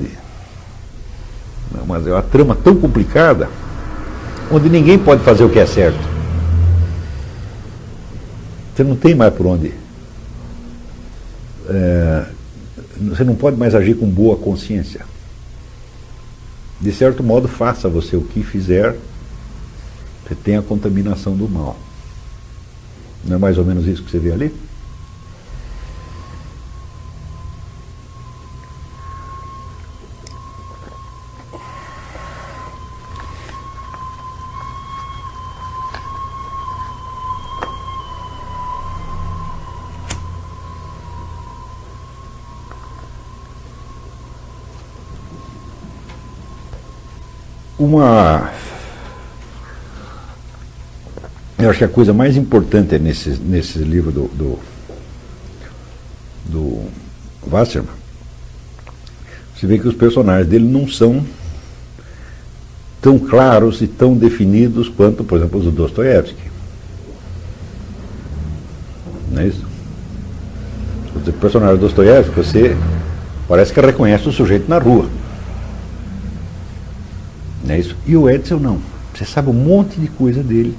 S1: é uma trama tão complicada, onde ninguém pode fazer o que é certo. Você não tem mais por onde. Você não pode mais agir com boa consciência. De certo modo, faça você o que fizer, você tem a contaminação do mal. Não é mais ou menos isso que você vê ali? Eu acho que a coisa mais importante nesse livro do Wasserman, você vê que os personagens dele não são tão claros e tão definidos quanto, por exemplo, os do Dostoiévski. Não é isso? Os personagens do Dostoiévski, você parece que reconhece o sujeito na rua. Não é isso? E o Edsel não. Você sabe um monte de coisa dele,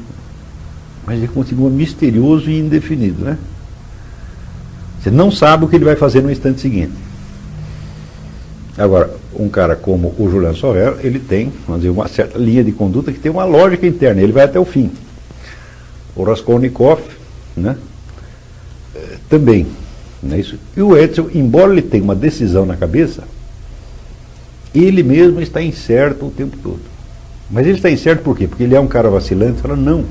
S1: mas ele continua misterioso e indefinido, né? Você não sabe o que ele vai fazer no instante seguinte. Agora, um cara como o Julian Sorel, ele tem, vamos dizer, uma certa linha de conduta que tem uma lógica interna, ele vai até o fim. O Raskolnikov, né? Também, não é isso? E o Edsel, embora ele tenha uma decisão na cabeça, ele mesmo está incerto o tempo todo. Mas ele está incerto por quê? Porque ele é um cara vacilante, fala não.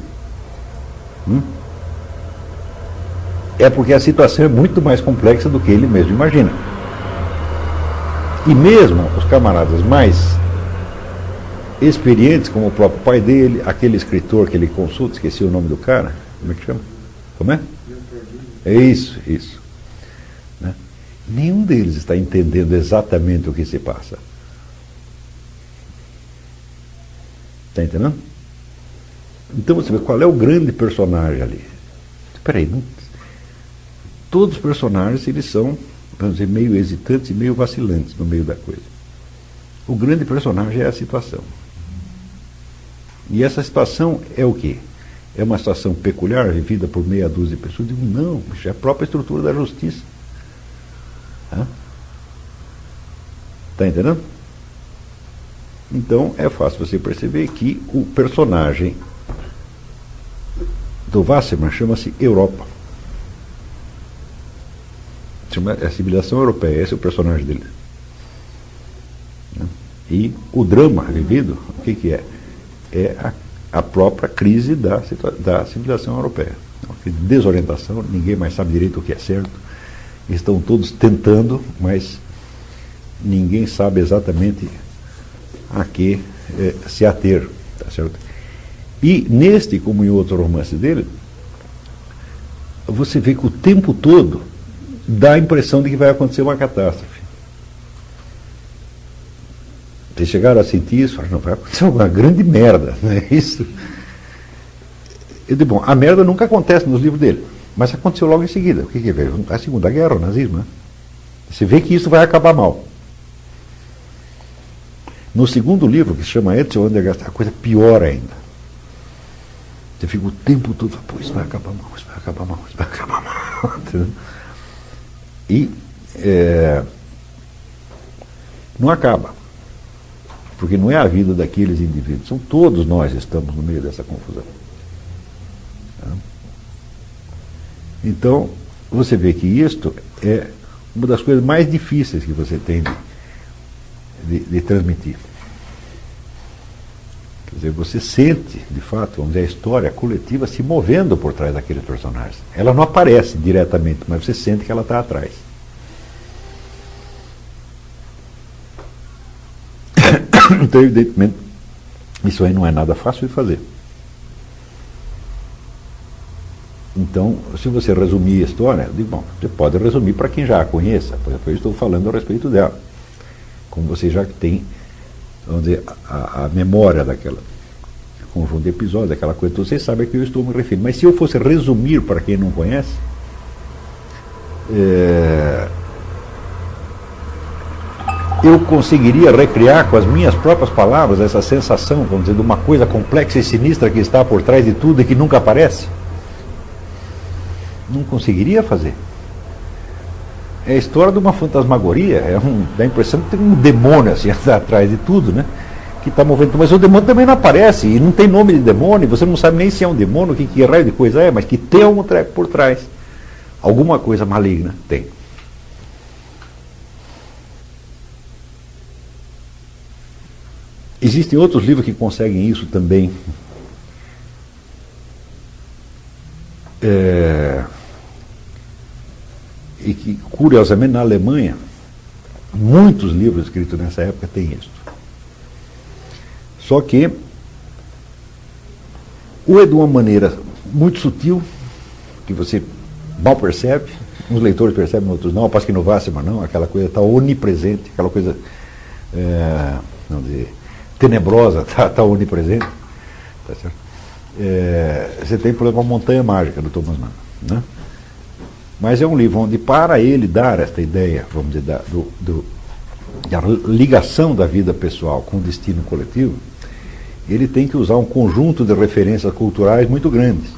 S1: É porque a situação é muito mais complexa do que ele mesmo imagina. E mesmo os camaradas mais experientes, como o próprio pai dele, aquele escritor que ele consulta, esqueci o nome do cara, como é que chama? Como é? É isso. Né? Nenhum deles está entendendo exatamente o que se passa. Está entendendo? Então você vê qual é o grande personagem ali. Espera aí, não... Todos os personagens, eles são, vamos dizer, meio hesitantes e meio vacilantes no meio da coisa. O grande personagem é a situação. E essa situação é o quê? É uma situação peculiar, vivida por meia dúzia de pessoas? Eu digo, não, isso é a própria estrutura da justiça. Está entendendo? Então, é fácil você perceber que o personagem do Wassermann chama-se Europa. É a civilização europeia, esse é o personagem dele. E o drama vivido, o que é? É a própria crise da civilização europeia. Uma crise de desorientação, ninguém mais sabe direito o que é certo. Estão todos tentando, mas ninguém sabe exatamente a que se ater. Tá certo? E neste, como em outro romance dele, você vê que o tempo todo dá a impressão de que vai acontecer uma catástrofe. Vocês chegaram a sentir isso? Não, vai acontecer uma grande merda, não é isso? Eu digo, bom, a merda nunca acontece nos livros dele, mas aconteceu logo em seguida. O que veio? A Segunda Guerra, o nazismo, né? Você vê que isso vai acabar mal. No segundo livro, que se chama Ezio Andergast, a coisa pior ainda. Você fica o tempo todo, pô, isso vai acabar mal, isso vai acabar mal, isso vai acabar mal. E não acaba. Porque não é a vida daqueles indivíduos, são todos nós estamos no meio dessa confusão. Então, você vê que isto é uma das coisas mais difíceis que você tem de transmitir. Quer dizer, você sente, de fato, vamos dizer, a história coletiva se movendo por trás daqueles personagens. Ela não aparece diretamente, mas você sente que ela está atrás. Então, evidentemente, isso aí não é nada fácil de fazer. Então, se você resumir a história, eu digo, bom, você pode resumir para quem já a conheça, por exemplo, eu estou falando a respeito dela. Como você já tem, vamos dizer, a memória daquela conjunto de episódios, daquela coisa, então você sabe a que eu estou me referindo. Mas se eu fosse resumir para quem não conhece, eu conseguiria recriar com as minhas próprias palavras essa sensação, vamos dizer, de uma coisa complexa e sinistra que está por trás de tudo e que nunca aparece? Não conseguiria fazer. É a história de uma fantasmagoria, dá a impressão que tem um demônio assim atrás de tudo, né? Que está movendo. Mas o demônio também não aparece, e não tem nome de demônio, você não sabe nem se é um demônio, que raio de coisa é, mas que tem algum treco por trás. Alguma coisa maligna tem. Existem outros livros que conseguem isso também. E que, curiosamente, na Alemanha, muitos livros escritos nessa época têm isso. Só que ou é de uma maneira muito sutil, que você mal percebe, uns leitores percebem, outros não, parece que no Wassermann não, aquela coisa está onipresente, aquela coisa, vamos dizer, tenebrosa, está onipresente. Tá certo? Você tem, por exemplo, a Montanha Mágica, do Thomas Mann, né? Mas é um livro onde, para ele dar esta ideia, vamos dizer, da ligação da vida pessoal com o destino coletivo, ele tem que usar um conjunto de referências culturais muito grandes.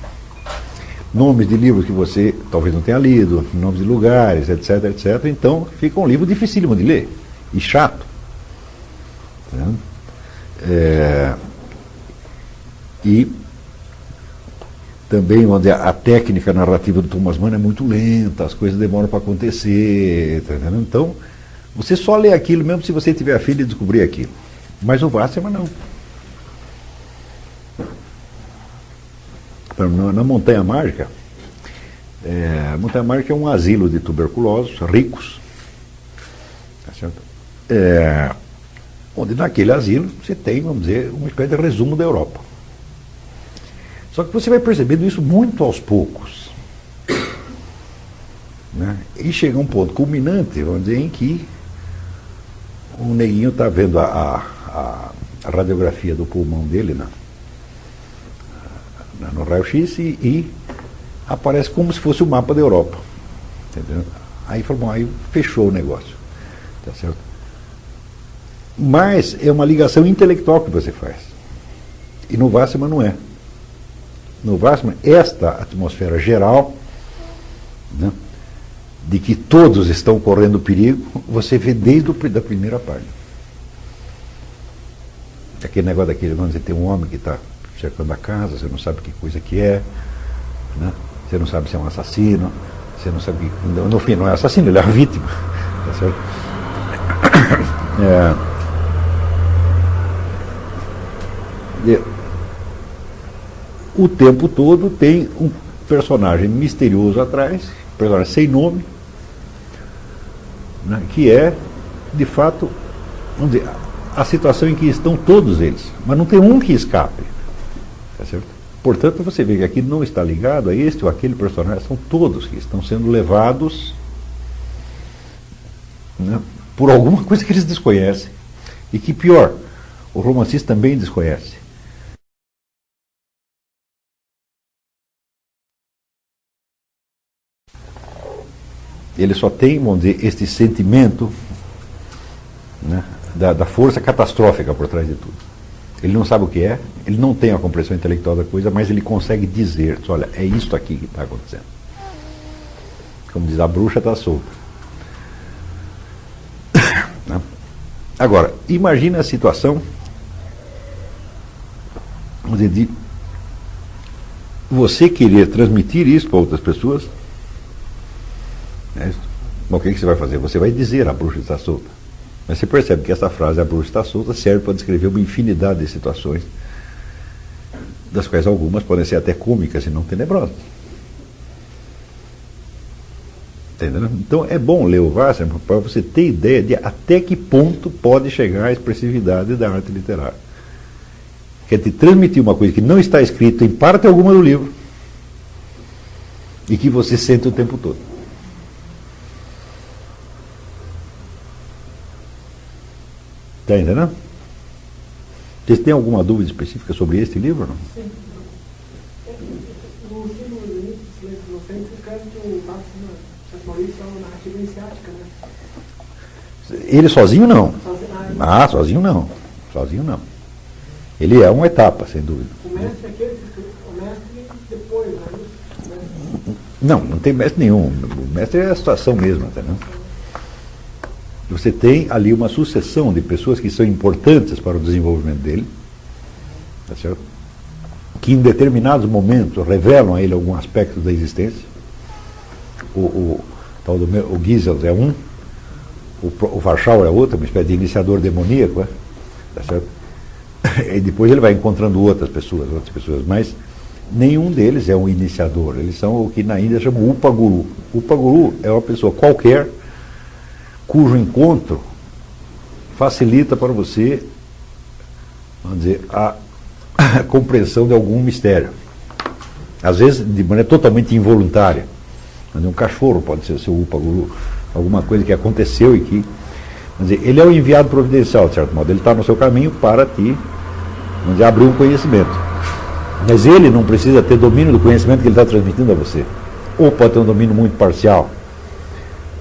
S1: Nomes de livros que você talvez não tenha lido, nomes de lugares, etc, etc. Então, fica um livro dificílimo de ler e chato. E também onde a técnica narrativa do Thomas Mann é muito lenta, as coisas demoram para acontecer, tá entendendo? Então, você só lê aquilo mesmo se você tiver a fim de descobrir aquilo. Mas o Wassermann não. Na Montanha Mágica, a Montanha Mágica é um asilo de tuberculosos ricos, tá certo? Onde naquele asilo você tem, vamos dizer, uma espécie de resumo da Europa. Só que você vai percebendo isso muito aos poucos, né? E chega um ponto culminante, vamos dizer, em que o neguinho está vendo a a radiografia do pulmão dele no raio-x e aparece como se fosse o mapa da Europa. Entendeu? Aí falou, bom, aí fechou o negócio. Tá certo? Mas é uma ligação intelectual que você faz. E no Wassermann não é. No Wassermann, esta atmosfera geral, né, de que todos estão correndo perigo, você vê desde a primeira página. Aquele negócio daquele, onde você tem um homem que está cercando a casa, você não sabe que coisa que é, né? Você não sabe se é um assassino, você não sabe que, no fim não é assassino, ele é a vítima. Tá certo? O tempo todo tem um personagem misterioso atrás, personagem sem nome, né, que é, de fato, vamos dizer, a situação em que estão todos eles, mas não tem um que escape. Tá certo? Portanto, você vê que aqui não está ligado a este ou aquele personagem, são todos que estão sendo levados, né, por alguma coisa que eles desconhecem. E que pior, o romancista também desconhece. Ele só tem, vamos dizer, este sentimento, né, da força catastrófica por trás de tudo. Ele não sabe o que é, ele não tem a compreensão intelectual da coisa, mas ele consegue dizer, olha, é isto aqui que está acontecendo. Como diz, a bruxa está solta. Né? Agora, imagine a situação, vamos dizer, de você querer transmitir isso para outras pessoas. Bom, o que você vai fazer? Você vai dizer a bruxa está solta. Mas você percebe que essa frase, a bruxa está solta, serve para descrever uma infinidade de situações, das quais algumas podem ser até cômicas e não tenebrosas. Entendeu? Então é bom ler o Wassermann para você ter ideia de até que ponto pode chegar a expressividade da arte literária. Quer te transmitir uma coisa que não está escrita em parte alguma do livro e que você sente o tempo todo. Está entendendo? Vocês têm alguma dúvida específica sobre este livro? Não?
S3: Sim. No livro Silêncio Inocente, você escreve que o Maurício é uma narrativa iniciática, né?
S1: Ele sozinho não. Sozinho não. Sozinho não. Ele é uma etapa, sem dúvida.
S3: O mestre é aquele que o mestre depois, né?
S1: Não tem mestre nenhum. O mestre é a situação mesmo, entendeu? Você tem ali uma sucessão de pessoas que são importantes para o desenvolvimento dele, tá certo? Que em determinados momentos revelam a ele algum aspecto da existência. O Giesels é um, o Warschauer é outro, uma espécie de iniciador demoníaco, tá certo? E depois ele vai encontrando outras pessoas, mas nenhum deles é um iniciador. Eles são o que na Índia chamam Upaguru. Upaguru é uma pessoa qualquer cujo encontro facilita para você, vamos dizer, a compreensão de algum mistério. Às vezes de maneira totalmente involuntária. Um cachorro pode ser o seu Upaguru, alguma coisa que aconteceu e que, vamos dizer, ele é o enviado providencial, de certo modo. Ele está no seu caminho para te, vamos dizer, abrir um conhecimento. Mas ele não precisa ter domínio do conhecimento que ele está transmitindo a você. Ou pode ter um domínio muito parcial,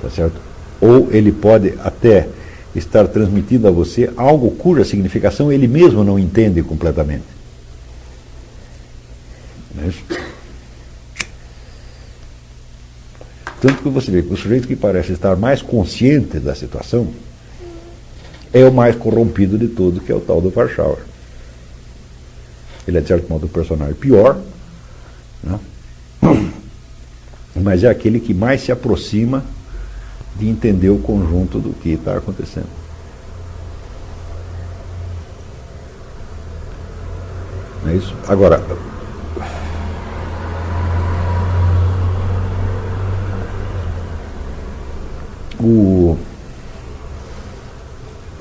S1: tá certo? Ou ele pode até estar transmitindo a você algo cuja significação ele mesmo não entende completamente. Não é isso? Tanto que você vê que o sujeito que parece estar mais consciente da situação é o mais corrompido de todos, que é o tal do Warschauer. Ele é, de certo modo, o personagem pior, né? Mas é aquele que mais se aproxima de entender o conjunto do que está acontecendo. Não é isso? Agora,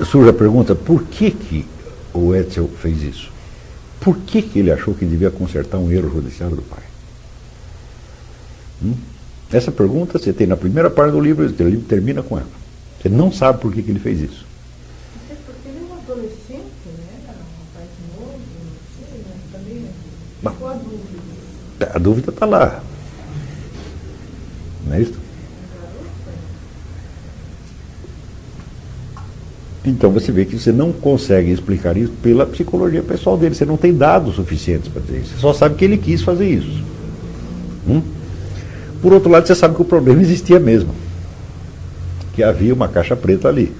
S1: surge a pergunta, por que o Etzel fez isso? Por que ele achou que devia consertar um erro judiciário do pai? Essa pergunta você tem na primeira parte do livro, o livro termina com ela. Você não sabe por que ele fez isso.
S2: Porque ele é um adolescente, né? Ficou a dúvida.
S1: A dúvida está lá. Não é isso? Então você vê que você não consegue explicar isso pela psicologia pessoal dele. Você não tem dados suficientes para dizer isso. Você só sabe que ele quis fazer isso. Por outro lado, você sabe que o problema existia mesmo. Que havia uma caixa preta ali.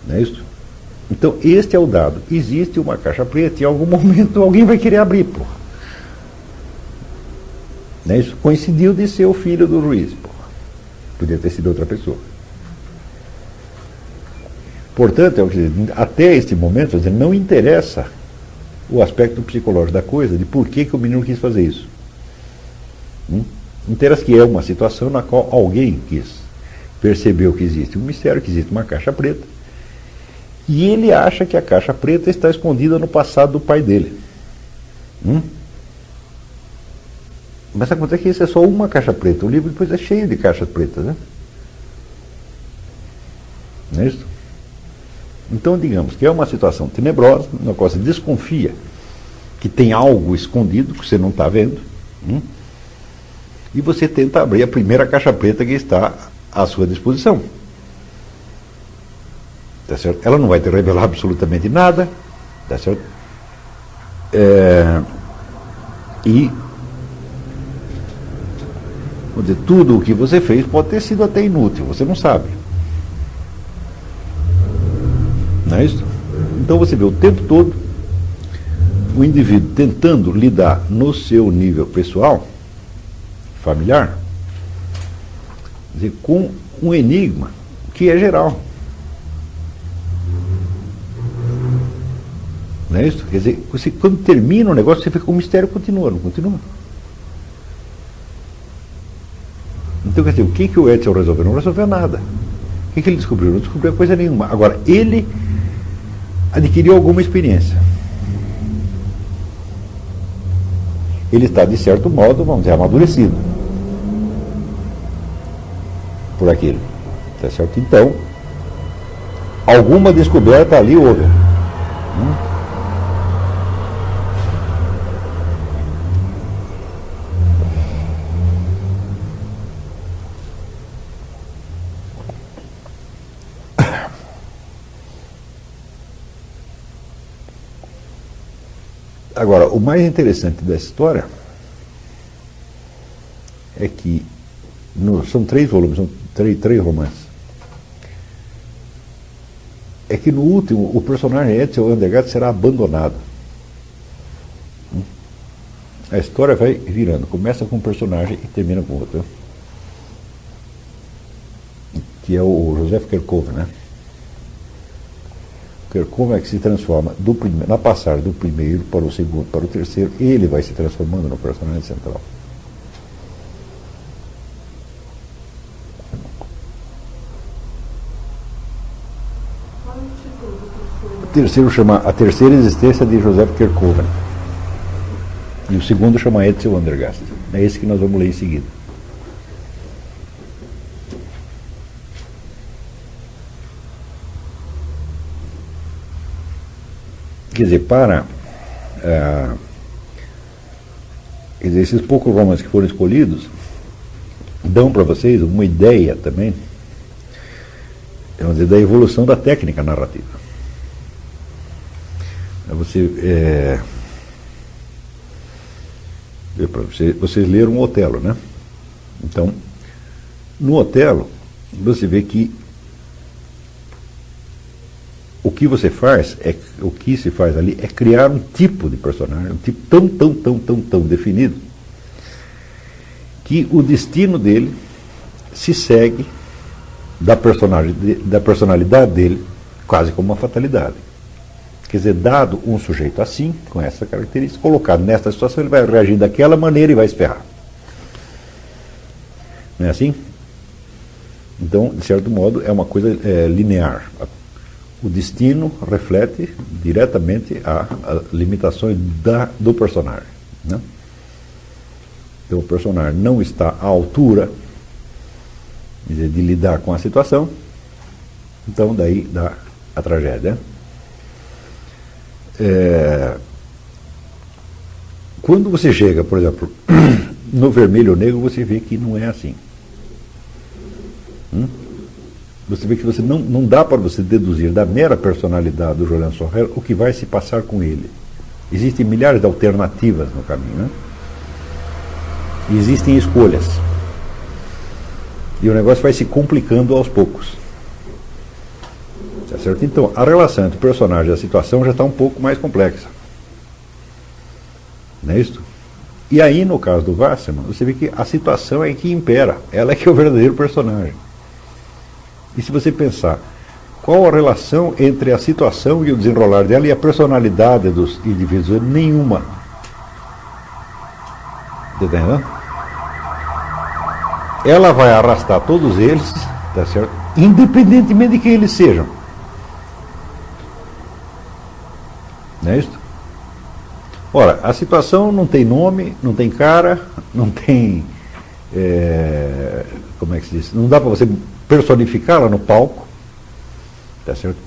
S1: Não é isso? Então, este é o dado. Existe uma caixa preta e em algum momento alguém vai querer abrir, porra. Não é isso? Coincidiu de ser o filho do juiz, porra. Podia ter sido outra pessoa. Portanto, até este momento, não interessa o aspecto psicológico da coisa, de por que o menino quis fazer isso. Interessa que é uma situação na qual alguém percebeu que existe um mistério, que existe uma caixa preta, e ele acha que a caixa preta está escondida no passado do pai dele. Mas acontece que isso é só uma caixa preta. O livro depois é cheio de caixas pretas, né? Não é isso? Então, digamos que é uma situação tenebrosa, na qual você desconfia que tem algo escondido que você não está vendo, e você tenta abrir a primeira caixa preta que está à sua disposição. Tá certo? Ela não vai te revelar absolutamente nada, tá certo? E vamos dizer, tudo o que você fez pode ter sido até inútil, você não sabe. Não é isso? Então você vê o tempo todo o indivíduo tentando lidar no seu nível pessoal, familiar, quer dizer, com um enigma que é geral. Não é isso? Quer dizer, você, quando termina o negócio, você fica com o mistério, continua, não continua? Então, quer dizer, o que o Edson resolveu? Não resolveu nada. O que ele descobriu? Não descobriu coisa nenhuma. Agora, ele adquiriu alguma experiência. Ele está, de certo modo, vamos dizer, amadurecido por aquilo. Tá certo? Então, alguma descoberta ali houve. Agora, o mais interessante dessa história é que são 3 volumes, são três romances. É que no último, o personagem Edsel Andergaard será abandonado. A história vai virando, começa com um personagem e termina com outro. Que é o Joseph Kerkhoven, né? Como é que se transforma na passagem do primeiro para o segundo, para o terceiro, ele vai se transformando no personagem central.
S2: Qual é o título do terceiro?
S1: O terceiro chama A Terceira Existência de Joseph Kerkhoven. E o segundo chama Edsel Andergast. É esse que nós vamos ler em seguida. Quer dizer, esses poucos romances que foram escolhidos dão para vocês uma ideia também, vamos dizer, da evolução da técnica narrativa. Vocês leram o Otelo, né? Então, no Otelo, você vê que o que se faz ali é criar um tipo de personagem, um tipo tão definido, que o destino dele se segue da personalidade dele quase como uma fatalidade. Quer dizer, dado um sujeito assim, com essa característica, colocado nesta situação, ele vai reagir daquela maneira e vai se ferrar. Não é assim? Então, de certo modo, é uma coisa linear. O destino reflete diretamente as limitações do personagem, né? Então o personagem não está à altura de lidar com a situação, então daí dá a tragédia. Quando você chega, por exemplo, no Vermelho Negro, você vê que não é assim. Você vê que você não dá para você deduzir da mera personalidade do Julian Sorrell o que vai se passar com ele. Existem milhares de alternativas no caminho, né? E existem escolhas. E o negócio vai se complicando aos poucos. Tá certo? Então, a relação entre o personagem e a situação já está um pouco mais complexa. Não é isso? E aí, no caso do Wasserman, você vê que a situação é que impera. Ela é que é o verdadeiro personagem. E se você pensar, qual a relação entre a situação e o desenrolar dela e a personalidade dos indivíduos? Nenhuma. Entendeu? Ela vai arrastar todos eles, tá certo? Independentemente de quem eles sejam. Não é isso? Ora, a situação não tem nome, não tem cara, não tem... como é que se diz? Não dá para você personificá-la no palco. Tá certo?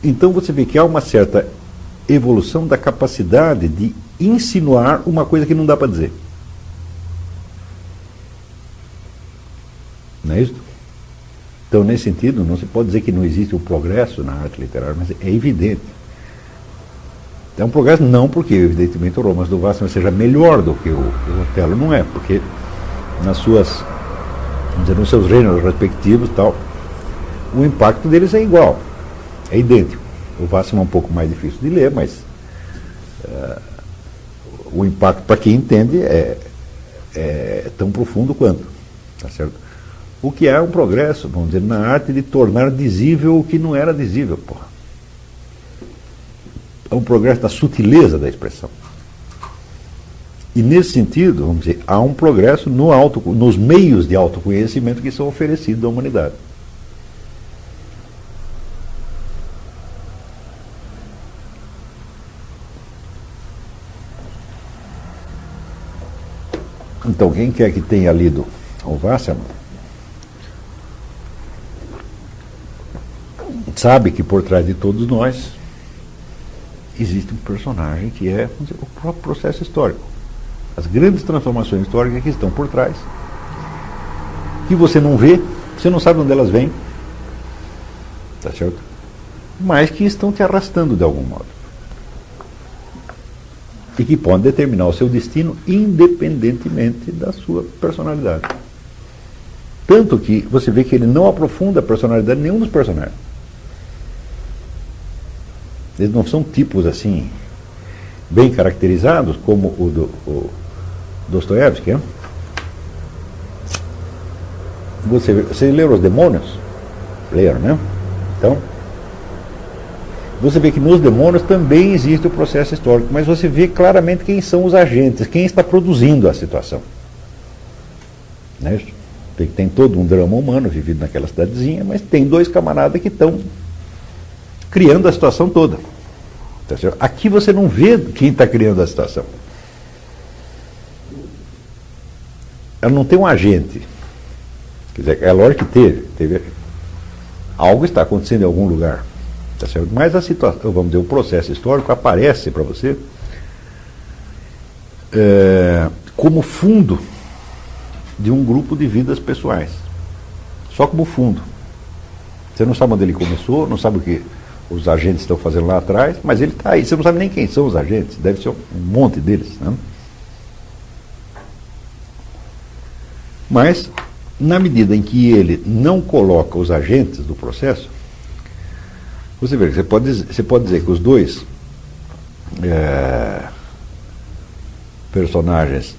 S1: Então você vê que há uma certa evolução da capacidade de insinuar uma coisa que não dá para dizer. Não é isso? Então, nesse sentido, não se pode dizer que não existe um progresso na arte literária, mas é evidente. É um progresso não porque, evidentemente, o romance do Wasserman seja melhor do que o Otelo, não é, porque nas suas, vamos dizer, nos seus gêneros respectivos tal, o impacto deles é igual, é idêntico. O Wasserman é um pouco mais difícil de ler, mas o impacto, para quem entende, é tão profundo quanto. Tá certo? O que é um progresso, vamos dizer, na arte de tornar dizível o que não era dizível. Porra. É um progresso da sutileza da expressão. E nesse sentido, vamos dizer, há um progresso nos meios de autoconhecimento que são oferecidos à humanidade. Então, quem quer que tenha lido o Wasserman sabe que por trás de todos nós existe um personagem que é, vamos dizer, o próprio processo histórico. As grandes transformações históricas que estão por trás, que você não vê, você não sabe onde elas vêm, tá certo? Mas que estão te arrastando de algum modo. E que podem determinar o seu destino independentemente da sua personalidade. Tanto que você vê que ele não aprofunda a personalidade de nenhum dos personagens. Eles não são tipos assim, bem caracterizados, como o do Dostoiévski. Né? Vocês leram Os Demônios? Leram, né? Então, você vê que nos Demônios também existe o processo histórico, mas você vê claramente quem são os agentes, quem está produzindo a situação. Não é isso? Tem todo um drama humano vivido naquela cidadezinha, mas tem dois camaradas que estão criando a situação toda. Tá certo? Aqui você não vê quem está criando a situação. Ela não tem um agente. Quer dizer, é lógico que teve. Algo está acontecendo em algum lugar. Tá certo? Mas a situação, vamos dizer, o processo histórico aparece para você como fundo de um grupo de vidas pessoais. Só como fundo. Você não sabe onde ele começou, não sabe o que os agentes estão fazendo lá atrás, mas ele está aí. Você não sabe nem quem são os agentes, deve ser um monte deles. Né? Mas, na medida em que ele não coloca os agentes do processo, você vê que você pode dizer que os dois personagens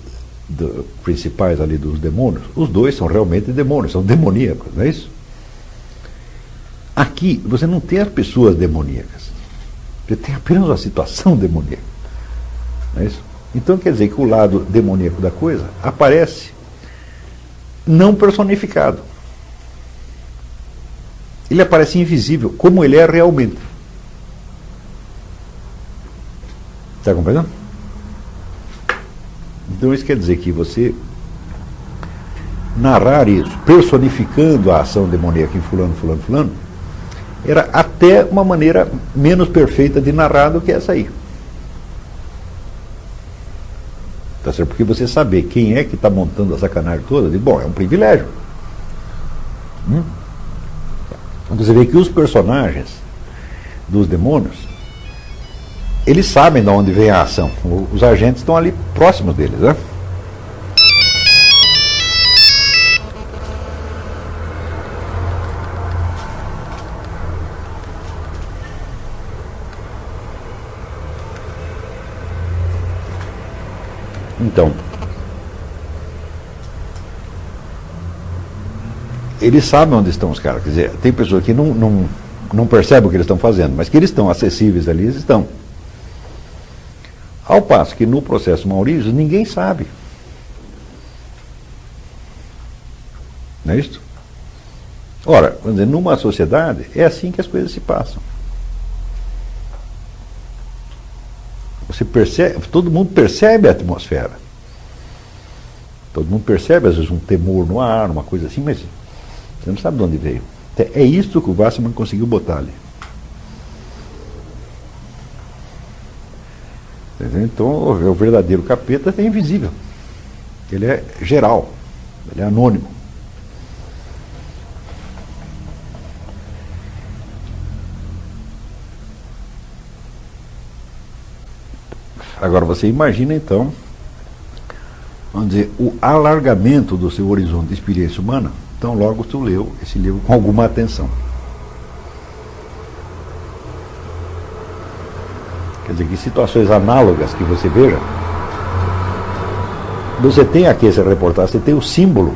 S1: principais ali dos demônios, os dois são realmente demônios, são demoníacos, não é isso? Aqui você não tem as pessoas demoníacas, você tem apenas uma situação demoníaca, não é isso? Então quer dizer que o lado demoníaco da coisa aparece não personificado. Ele aparece invisível, como ele é realmente. Está compreendendo? Então isso quer dizer que você narrar isso, personificando a ação demoníaca em fulano, fulano, fulano, era até uma maneira menos perfeita de narrar do que essa aí. Tá certo? Porque você saber quem é que está montando a sacanagem toda, bom, é um privilégio. Você vê que os personagens dos demônios, eles sabem de onde vem a ação. Os agentes estão ali próximos deles, né? Então, eles sabem onde estão os caras. Quer dizer, tem pessoas que não percebem o que eles estão fazendo, mas que eles estão acessíveis ali, eles estão. Ao passo que no processo Maurício, ninguém sabe. Não é isso? Ora, vamos dizer, numa sociedade, é assim que as coisas se passam. Você percebe, todo mundo percebe a atmosfera. Todo mundo percebe, às vezes, um temor no ar, uma coisa assim, mas você não sabe de onde veio. É isso que o Wasserman conseguiu botar ali. Então, o verdadeiro capeta é invisível. Ele é geral, ele é anônimo. Agora você imagina então, vamos dizer, o alargamento do seu horizonte de experiência humana. Então logo tu leu esse livro com alguma atenção. Quer dizer, que situações análogas que você veja, você tem aqui essa reportagem, você tem o símbolo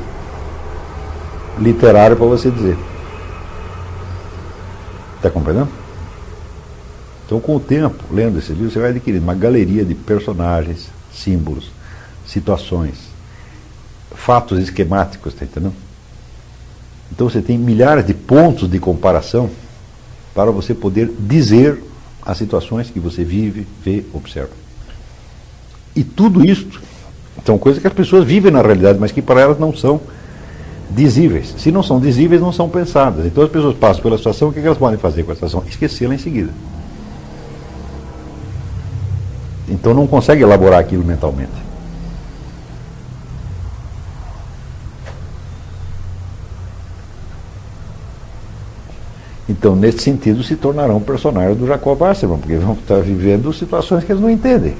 S1: literário para você dizer. Está compreendendo? Então, com o tempo, lendo esse livro, você vai adquirindo uma galeria de personagens, símbolos, situações, fatos esquemáticos, está entendendo? Então, você tem milhares de pontos de comparação para você poder dizer as situações que você vive, vê, observa. E tudo isso são coisas que as pessoas vivem na realidade, mas que para elas não são dizíveis. Se não são dizíveis, não são pensadas. Então, as pessoas passam pela situação, o que elas podem fazer com a situação? Esquecê-la em seguida. Então não consegue elaborar aquilo mentalmente. Então, nesse sentido, se tornarão personagens do Jacob Wasserman, porque vão estar vivendo situações que eles não entendem.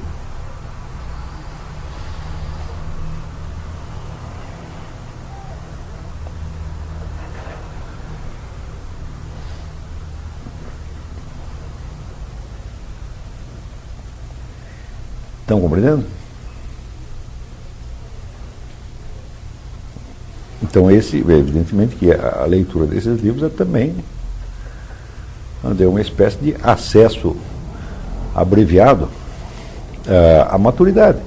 S1: Estão compreendendo? Então, evidentemente que a leitura desses livros é também uma espécie de acesso abreviado à maturidade.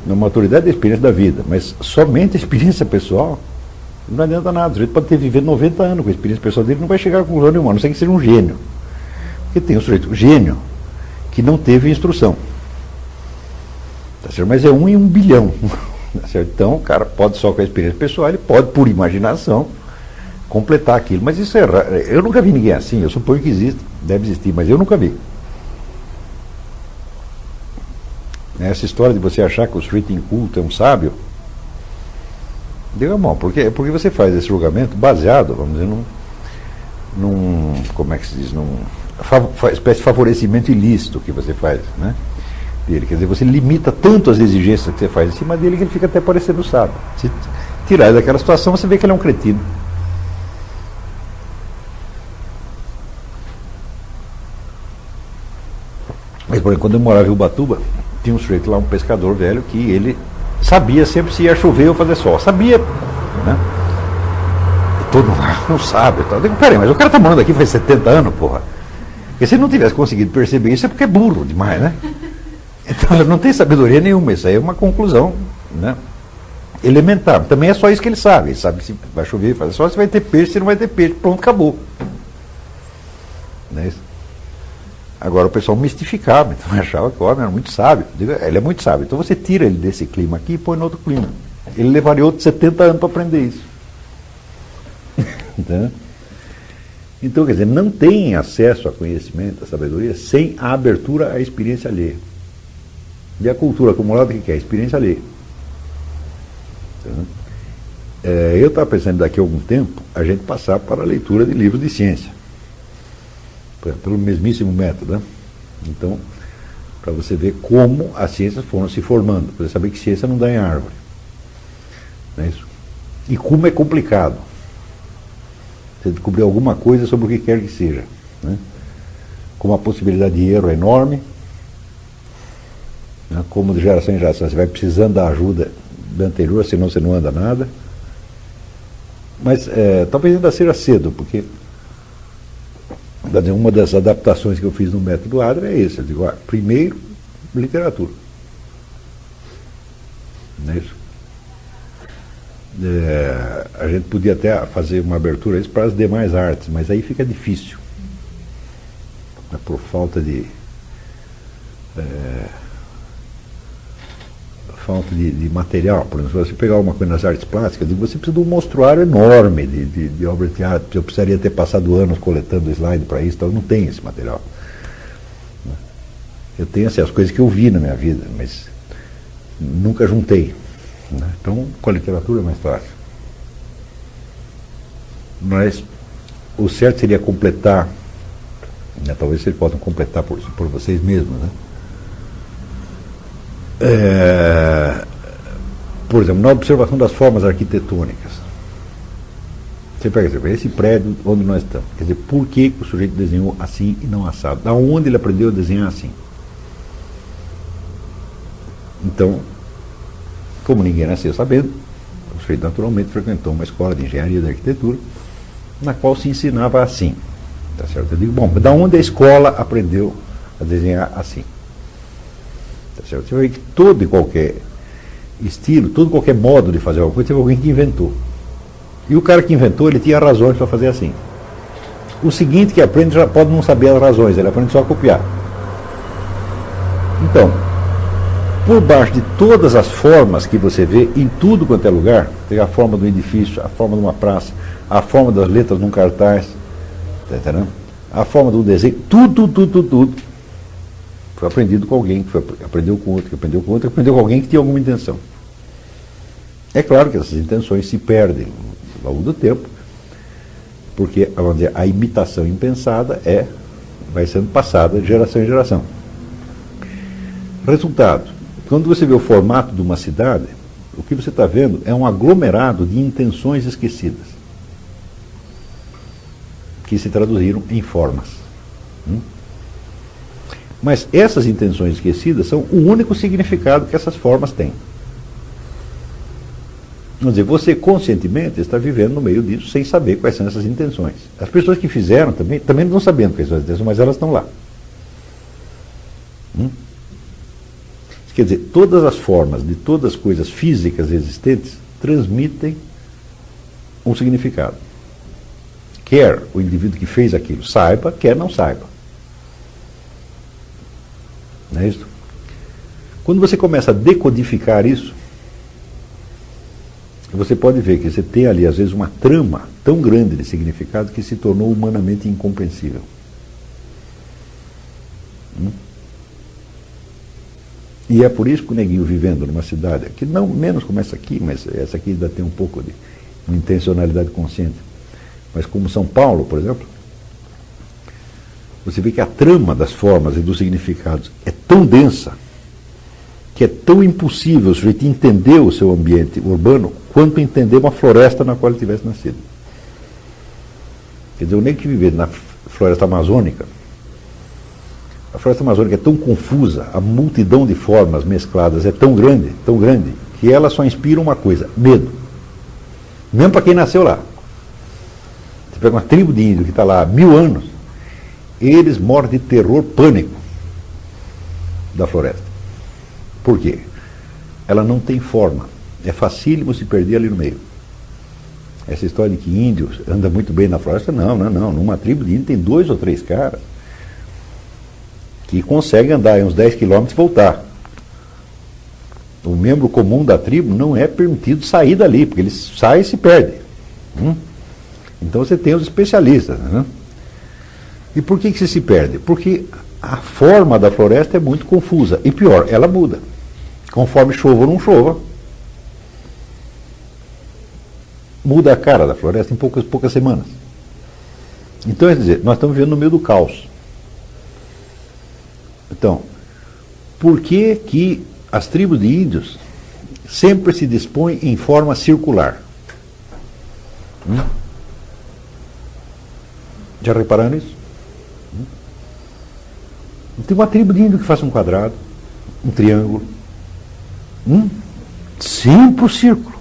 S1: Na maturidade da experiência da vida, mas somente a experiência pessoal não adianta nada. O sujeito pode ter vivido 90 anos com a experiência pessoal dele, não vai chegar a conclusão nenhuma, a não ser que seja um gênio. Porque tem um sujeito gênio que não teve instrução. Tá certo? Mas é 1 em 1 bilhão. Tá certo? Então, o cara pode só com a experiência pessoal, ele pode, por imaginação, completar aquilo. Mas isso é raro. Eu nunca vi ninguém assim, eu suponho que existe, deve existir, mas eu nunca vi. Essa história de você achar que o sujeito inculto é um sábio, diga, bom, porque você faz esse julgamento baseado, vamos dizer, num como é que se diz, espécie de favorecimento ilícito que você faz, né? Dele. Quer dizer, você limita tanto as exigências que você faz em cima dele que ele fica até parecendo sábio. Se tirar ele daquela situação, você vê que ele é um cretino. Mas, por exemplo, quando eu morava em Ubatuba, tinha um sujeito lá, um pescador velho, que ele sabia sempre se ia chover ou fazer sol. Sabia, né? E todo mundo não sabe. Eu digo, peraí, mas o cara tá morando aqui faz 70 anos, porra. Porque se ele não tivesse conseguido perceber isso, é porque é burro demais, né? Então, não tem sabedoria nenhuma. Isso aí é uma conclusão, né, elementar. Também é só isso que ele sabe. Ele sabe se vai chover, fazer sol, se vai ter peixe, se não vai ter peixe. Pronto, acabou. Não é isso? Agora o pessoal mistificava, então achava que o homem era muito sábio. Ele é muito sábio. Então você tira ele desse clima aqui e põe no outro clima. Ele levaria outros 70 anos para aprender isso. Então, quer dizer, não tem acesso a conhecimento, a sabedoria, sem a abertura à experiência alheia. E a cultura acumulada, o que é? Experiência alheia. Eu estava pensando daqui a algum tempo a gente passar para a leitura de livros de ciência. Pelo mesmíssimo método, né? Então, para você ver como as ciências foram se formando, para você saber que ciência não dá em árvore. Não é isso? E como é complicado você descobrir alguma coisa sobre o que quer que seja, né? Como a possibilidade de erro é enorme, né? Como de geração em geração você vai precisando da ajuda da anterior, senão você não anda nada. Mas talvez ainda seja cedo, porque uma das adaptações que eu fiz no método Adler é esse. Eu digo, primeiro, literatura. Não é isso? A gente podia até fazer uma abertura isso para as demais artes, mas aí fica difícil. Por falta de material. Por exemplo, se você pegar uma coisa nas artes plásticas, você precisa de um mostruário enorme de obra de teatro. Eu precisaria ter passado anos coletando slide para isso, então eu não tenho esse material. Eu tenho assim, as coisas que eu vi na minha vida, mas nunca juntei. Então, com a literatura é mais fácil. Mas o certo seria completar, talvez vocês possam completar por vocês mesmos, né? Por exemplo, na observação das formas arquitetônicas, você pega esse prédio onde nós estamos, quer dizer, por que o sujeito desenhou assim e não assado? Da onde ele aprendeu a desenhar assim? Então, como ninguém nasceu sabendo, o sujeito naturalmente frequentou uma escola de engenharia e de arquitetura, na qual se ensinava assim. Tá certo? Eu digo, bom, mas da onde a escola aprendeu a desenhar assim? Tá certo? Você vai ver que todo e qualquer estilo, todo e qualquer modo de fazer alguma coisa, teve alguém que inventou. E o cara que inventou, ele tinha razões para fazer assim. O seguinte que aprende já pode não saber as razões, ele aprende só a copiar. Então, por baixo de todas as formas que você vê em tudo quanto é lugar, tem a forma do edifício, a forma de uma praça, a forma das letras num cartaz, tá entendendo? A forma do desenho, tudo foi aprendido com alguém, que aprendeu com outro, que aprendeu com outro, que aprendeu com alguém que tinha alguma intenção. É claro que essas intenções se perdem ao longo do tempo, porque vamos dizer, a imitação impensada vai sendo passada de geração em geração. Resultado, quando você vê o formato de uma cidade, o que você está vendo é um aglomerado de intenções esquecidas, que se traduziram em formas. Mas essas intenções esquecidas são o único significado que essas formas têm. Vamos dizer, você conscientemente está vivendo no meio disso sem saber quais são essas intenções. As pessoas que fizeram também não estão sabendo quais são as intenções, mas elas estão lá. Quer dizer, todas as formas de todas as coisas físicas existentes transmitem um significado. Quer o indivíduo que fez aquilo saiba, quer não saiba. Não é isso? Quando você começa a decodificar isso, você pode ver que você tem ali, às vezes, uma trama tão grande de significado que se tornou humanamente incompreensível. E é por isso que o neguinho vivendo numa cidade, que não menos como essa aqui, mas essa aqui ainda tem um pouco de uma intencionalidade consciente, mas como São Paulo, por exemplo, você vê que a trama das formas e dos significados é tão densa, que é tão impossível o sujeito entender o seu ambiente urbano quanto entender uma floresta na qual ele tivesse nascido. Quer dizer, o negro que vive na floresta amazônica, a floresta amazônica é tão confusa, a multidão de formas mescladas é tão grande, que ela só inspira uma coisa: medo. Mesmo para quem nasceu lá. Você pega uma tribo de índio que está lá há 1000 anos, eles morrem de terror, pânico da floresta. Por quê? Ela não tem forma. É facílimo se perder ali no meio. Essa história de que índio anda muito bem na floresta, não. Numa tribo de índio tem 2 ou 3 caras que conseguem andar uns 10 quilômetros e voltar. O membro comum da tribo não é permitido sair dali, porque ele sai e se perde. Então você tem os especialistas. Né? E por que se perde? Porque a forma da floresta é muito confusa. E pior, ela muda. Conforme chova ou não chova, muda a cara da floresta em poucas semanas. Então, é dizer, nós estamos vivendo no meio do caos. Então, por que as tribos de índios sempre se dispõem em forma circular? Já repararam nisso? Não tem uma tribo de índio que faça um quadrado, um triângulo. Sempre o círculo.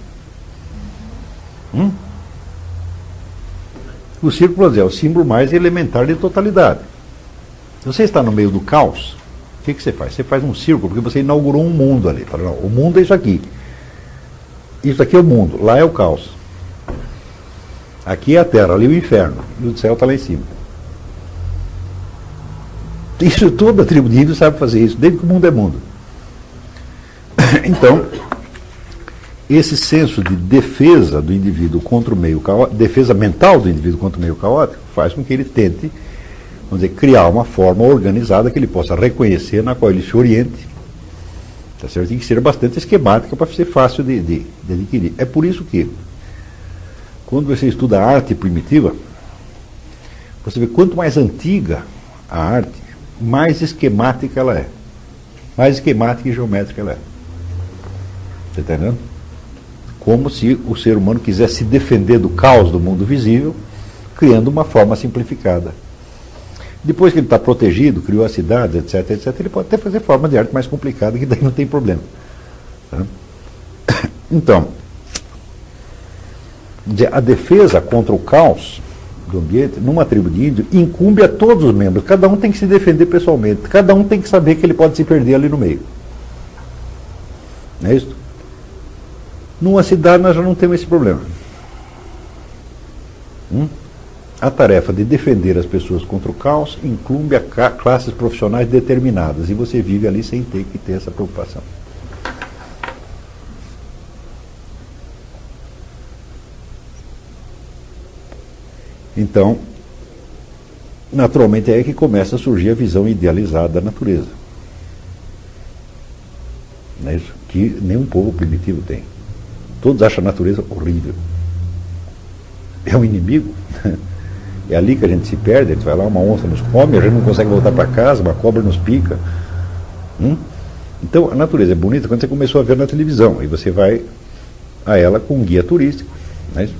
S1: O círculo é o símbolo mais elementar de totalidade. Se você está no meio do caos, o que você faz? Você faz um círculo, porque você inaugurou um mundo ali. Fala, não, o mundo é isso aqui. Isso aqui é o mundo, lá é o caos. Aqui é a terra, ali é o inferno, e o céu está lá em cima. Isso toda a tribo de índios sabe fazer isso, desde que o mundo é mundo. Então, esse senso de defesa do indivíduo contra o meio caótico, defesa mental do indivíduo contra o meio caótico, faz com que ele tente, vamos dizer, criar uma forma organizada que ele possa reconhecer, na qual ele se oriente. Tá certo? Tem que ser bastante esquemática para ser fácil de adquirir. É por isso que, quando você estuda a arte primitiva, você vê quanto mais antiga a arte, mais esquemática ela é. Mais esquemática e geométrica ela é. Está entendendo? Como se o ser humano quisesse se defender do caos do mundo visível, criando uma forma simplificada. Depois que ele está protegido, criou as cidades, etc., etc., ele pode até fazer forma de arte mais complicada, que daí não tem problema. Tá? Então, a defesa contra o caos do ambiente, numa tribo de índio, incumbe a todos os membros. Cada um tem que se defender pessoalmente. Cada um tem que saber que ele pode se perder ali no meio. Não é isso? Numa cidade nós já não temos esse problema. A tarefa de defender as pessoas contra o caos incumbe a classes profissionais determinadas. E você vive ali sem ter que ter essa preocupação. Então, naturalmente é aí que começa a surgir a visão idealizada da natureza. Não é isso? Que nenhum povo primitivo tem. Todos acham a natureza horrível. É um inimigo. É ali que a gente se perde, a gente vai lá, uma onça nos come, a gente não consegue voltar para casa, uma cobra nos pica. Então, a natureza é bonita quando você começou a ver na televisão, e você vai a ela com um guia turístico. Não é isso?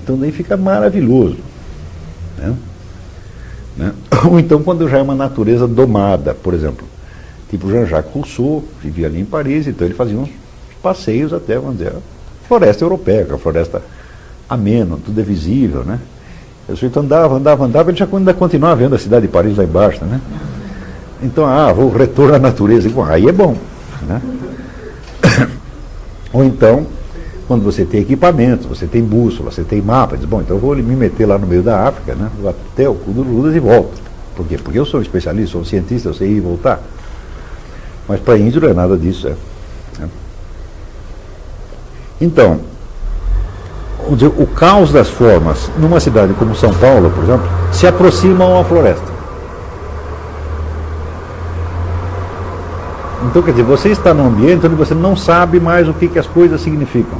S1: Então, daí fica maravilhoso. Né? Ou então, quando já é uma natureza domada, por exemplo, tipo Jean-Jacques Rousseau, vivia ali em Paris, então ele fazia uns passeios até, vamos dizer, a floresta europeia, a floresta amena, tudo é visível, né? O sujeito andava, ele já ainda continuava vendo a cidade de Paris lá embaixo, né? Então, vou retorno à natureza, bom, aí é bom, né? Ou então, quando você tem equipamento, você tem bússola, você tem mapa, diz, bom, então eu vou me meter lá no meio da África, né? Vou até o cu do Judas e volto. Por quê? Porque eu sou um especialista, sou um cientista, eu sei ir e voltar. Mas para índio não é nada disso, né? Então, o caos das formas, numa cidade como São Paulo, por exemplo, se aproxima a uma floresta. Então, quer dizer, você está num ambiente onde você não sabe mais o que as coisas significam.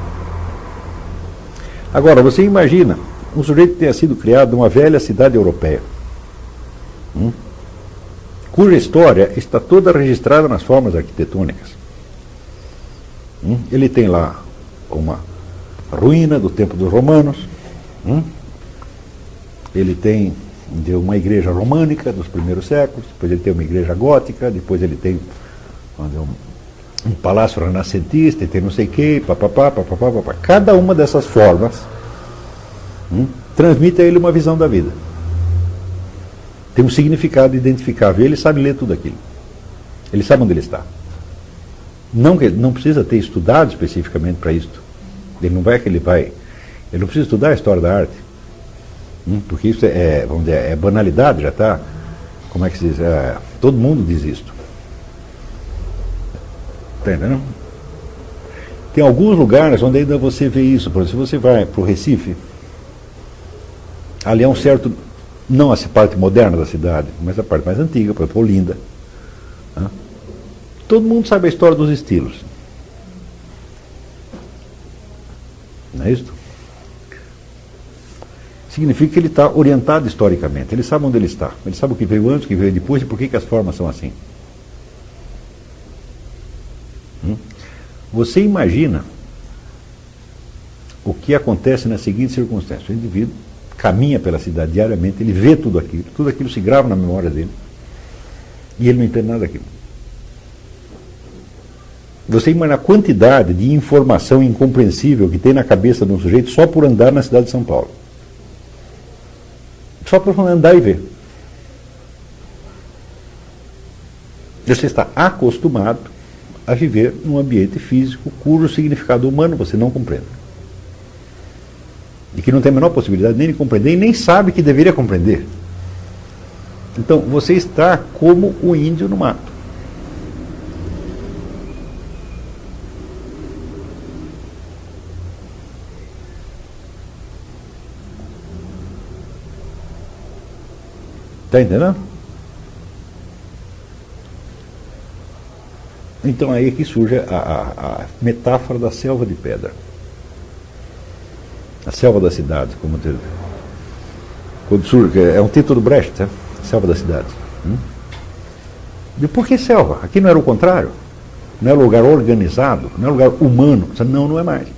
S1: Agora, você imagina um sujeito que tenha sido criado numa velha cidade europeia, cuja história está toda registrada nas formas arquitetônicas. Ele tem lá uma ruína do tempo dos romanos, ele tem uma igreja românica dos primeiros séculos, depois ele tem uma igreja gótica, depois ele tem um palácio renascentista, ele tem não sei o quê, papapá. Cada uma dessas formas transmite a ele uma visão da vida. Tem um significado identificável, ele sabe ler tudo aquilo. Ele sabe onde ele está. Não precisa ter estudado especificamente para isto. Ele não precisa estudar a história da arte. Porque isso vamos dizer, é banalidade, já está. Como é que se diz? Todo mundo diz isto. Está entendendo? Tem alguns lugares onde ainda você vê isso. Por exemplo, se você vai para o Recife, ali há um certo Não a parte moderna da cidade, mas a parte mais antiga, por exemplo, Olinda. Né? Todo mundo sabe a história dos estilos. Não é isso? Significa que ele está orientado historicamente. Ele sabe onde ele está. Ele sabe o que veio antes, o que veio depois e por que as formas são assim. Você imagina o que acontece na seguinte circunstância. O indivíduo caminha pela cidade diariamente, ele vê tudo aquilo se grava na memória dele e ele não entende nada daquilo. Você imagina a quantidade de informação incompreensível que tem na cabeça de um sujeito só por andar na cidade de São Paulo. Só por andar e ver. Você está acostumado a viver num ambiente físico cujo significado humano você não compreende. E que não tem a menor possibilidade nem de compreender e nem sabe que deveria compreender. Então, você está como o índio no mato. Está entendendo? Então aí é que surge a metáfora da selva de pedra. A selva da cidade, quando surge, é um título do Brecht, né? Selva da cidade. E por que selva? Aqui não era o contrário? Não é lugar organizado? Não é lugar humano? Não, não é mais.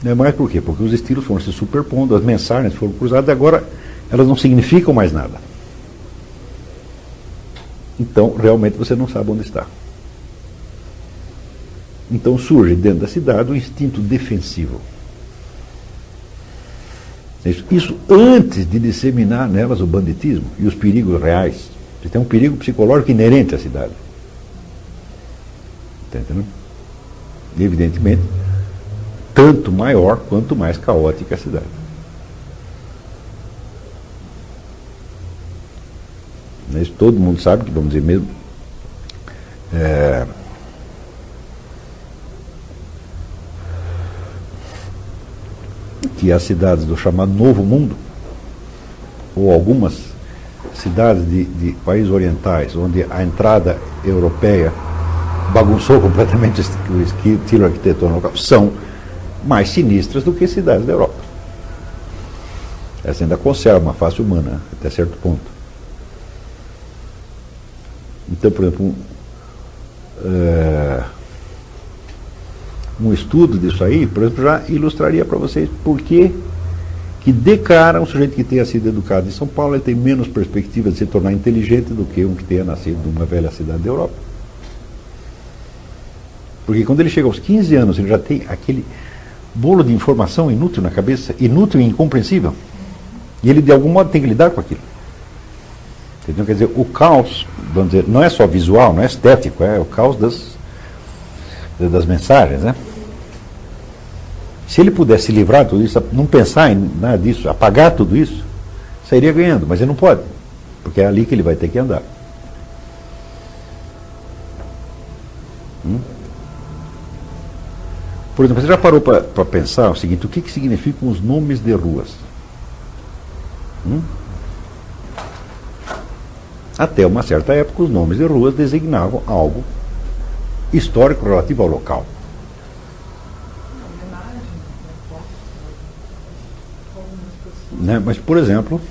S1: Não é mais por quê? Porque os estilos foram se superpondo, as mensagens foram cruzadas e agora elas não significam mais nada. Então, realmente você não sabe onde está. Então surge dentro da cidade um instinto defensivo. Isso antes de disseminar nelas o banditismo e os perigos reais. Você tem um perigo psicológico inerente à cidade. Está entendendo? E, evidentemente, tanto maior quanto mais caótica a cidade. Isso todo mundo sabe que, vamos dizer mesmo, que as cidades do chamado Novo Mundo, ou algumas cidades de países orientais, onde a entrada europeia bagunçou completamente o estilo arquitetônico, são mais sinistras do que cidades da Europa. Essa ainda conserva uma face humana, até certo ponto. Então, por exemplo, um estudo disso aí, por exemplo, já ilustraria para vocês por que de cara um sujeito que tenha sido educado em São Paulo ele tem menos perspectiva de se tornar inteligente do que um que tenha nascido numa velha cidade da Europa. Porque quando ele chega aos 15 anos, ele já tem aquele bolo de informação inútil na cabeça, inútil e incompreensível, e ele de algum modo tem que lidar com aquilo. Então, quer dizer, o caos, vamos dizer, não é só visual, não é estético, é o caos das mensagens, né? Se ele pudesse livrar tudo isso, não pensar em nada disso, apagar tudo isso, sairia ganhando, mas ele não pode, porque é ali que ele vai ter que andar. Por exemplo, você já parou para pensar o seguinte, o que significam os nomes de ruas? Até uma certa época, os nomes de ruas designavam algo histórico relativo ao local. Né? Mas, por exemplo,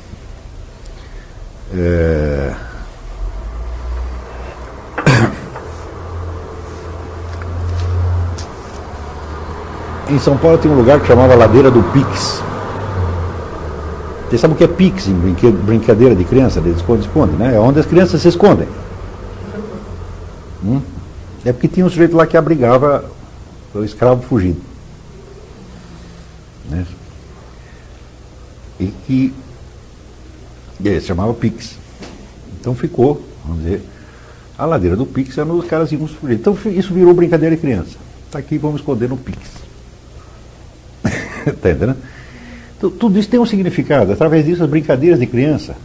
S1: em São Paulo tem um lugar que chamava Ladeira do Pix. Você sabe o que é Pix em brincadeira de criança, de esconde-esconde, né? É onde as crianças se escondem. É porque tinha um sujeito lá que abrigava o escravo fugido. Né? E que ele se chamava Pix. Então ficou, vamos dizer, a Ladeira do Pix era onde os caras iam fugir. Então isso virou brincadeira de criança. Está aqui, vamos esconder no Pix. Está entendendo? Tudo isso tem um significado. Através disso, as brincadeiras de criança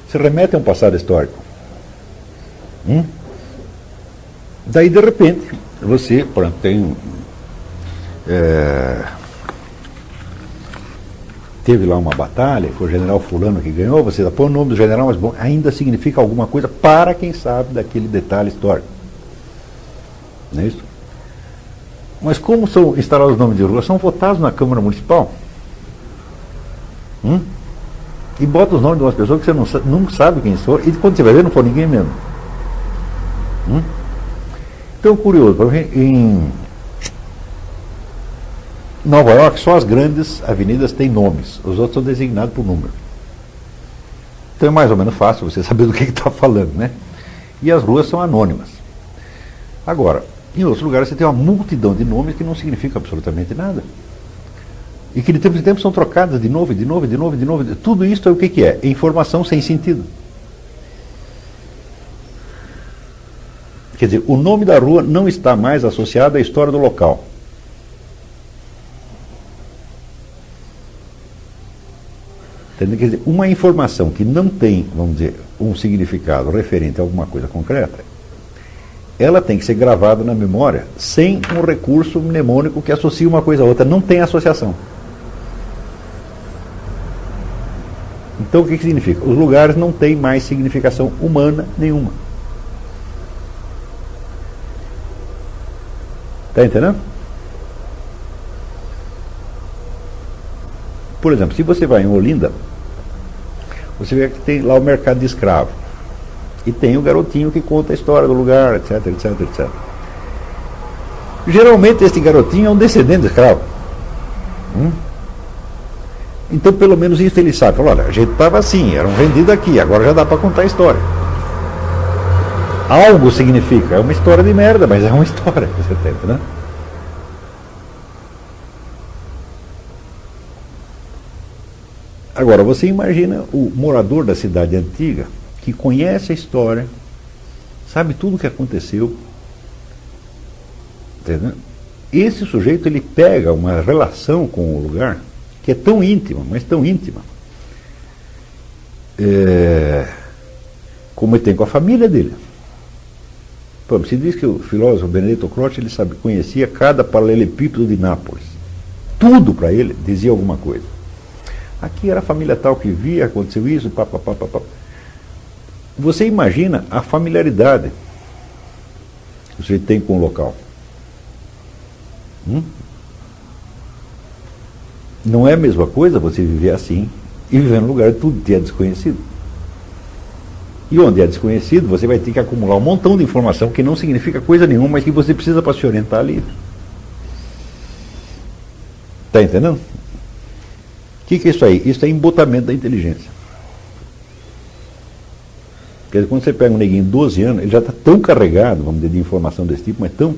S1: se remetem a um passado histórico. Daí, de repente, você, por exemplo, teve lá uma batalha, foi o general fulano que ganhou, você põe o nome do general, mas bom, ainda significa alguma coisa para quem sabe daquele detalhe histórico. Não é isso? Mas como são instalados os nomes de rua? São votados na Câmara Municipal. E bota os nomes de umas pessoas que você não sabe quem são, e quando você vai ver, não for ninguém mesmo. Então, curioso, em Nova York, só as grandes avenidas têm nomes, os outros são designados por número. Então é mais ou menos fácil você saber do que está falando, né? E as ruas são anônimas. Agora, em outros lugares você tem uma multidão de nomes que não significam absolutamente nada. E que de tempo em tempo são trocadas de novo, de novo, de novo, de novo. Tudo isso é o que é? Informação sem sentido. Quer dizer, o nome da rua não está mais associado à história do local. Entendeu? Quer dizer, uma informação que não tem, vamos dizer, um significado referente a alguma coisa concreta, ela tem que ser gravada na memória sem um recurso mnemônico que associe uma coisa a outra. Não tem associação. Então, o que significa? Os lugares não têm mais significação humana nenhuma. Está entendendo? Por exemplo, se você vai em Olinda, você vê que tem lá o mercado de escravo. E tem o garotinho que conta a história do lugar, etc, etc, etc. Geralmente, esse garotinho é um descendente de escravo. Então, pelo menos isso ele sabe. Fala, olha, a gente estava assim, eram vendidos aqui, agora já dá para contar a história. Algo significa, é uma história de merda, mas é uma história, você tenta, né? Agora, você imagina o morador da cidade antiga, que conhece a história, sabe tudo o que aconteceu. Entendeu? Esse sujeito, ele pega uma relação com o lugar que é tão íntima, mas tão íntima, como ele tem com a família dele. Pô, se diz que o filósofo Benedetto Croce, ele conhecia cada paralelepípedo de Nápoles. Tudo para ele dizia alguma coisa. Aqui era a família tal que via, aconteceu isso, pá. Você imagina a familiaridade que você tem com o local. Não é a mesma coisa você viver assim e viver num lugar tudo que é desconhecido. E onde é desconhecido, você vai ter que acumular um montão de informação que não significa coisa nenhuma, mas que você precisa para se orientar ali. Está entendendo? O que é isso aí? Isso é embotamento da inteligência. Quer dizer, quando você pega um neguinho de 12 anos, ele já está tão carregado, vamos dizer, de informação desse tipo, mas tão,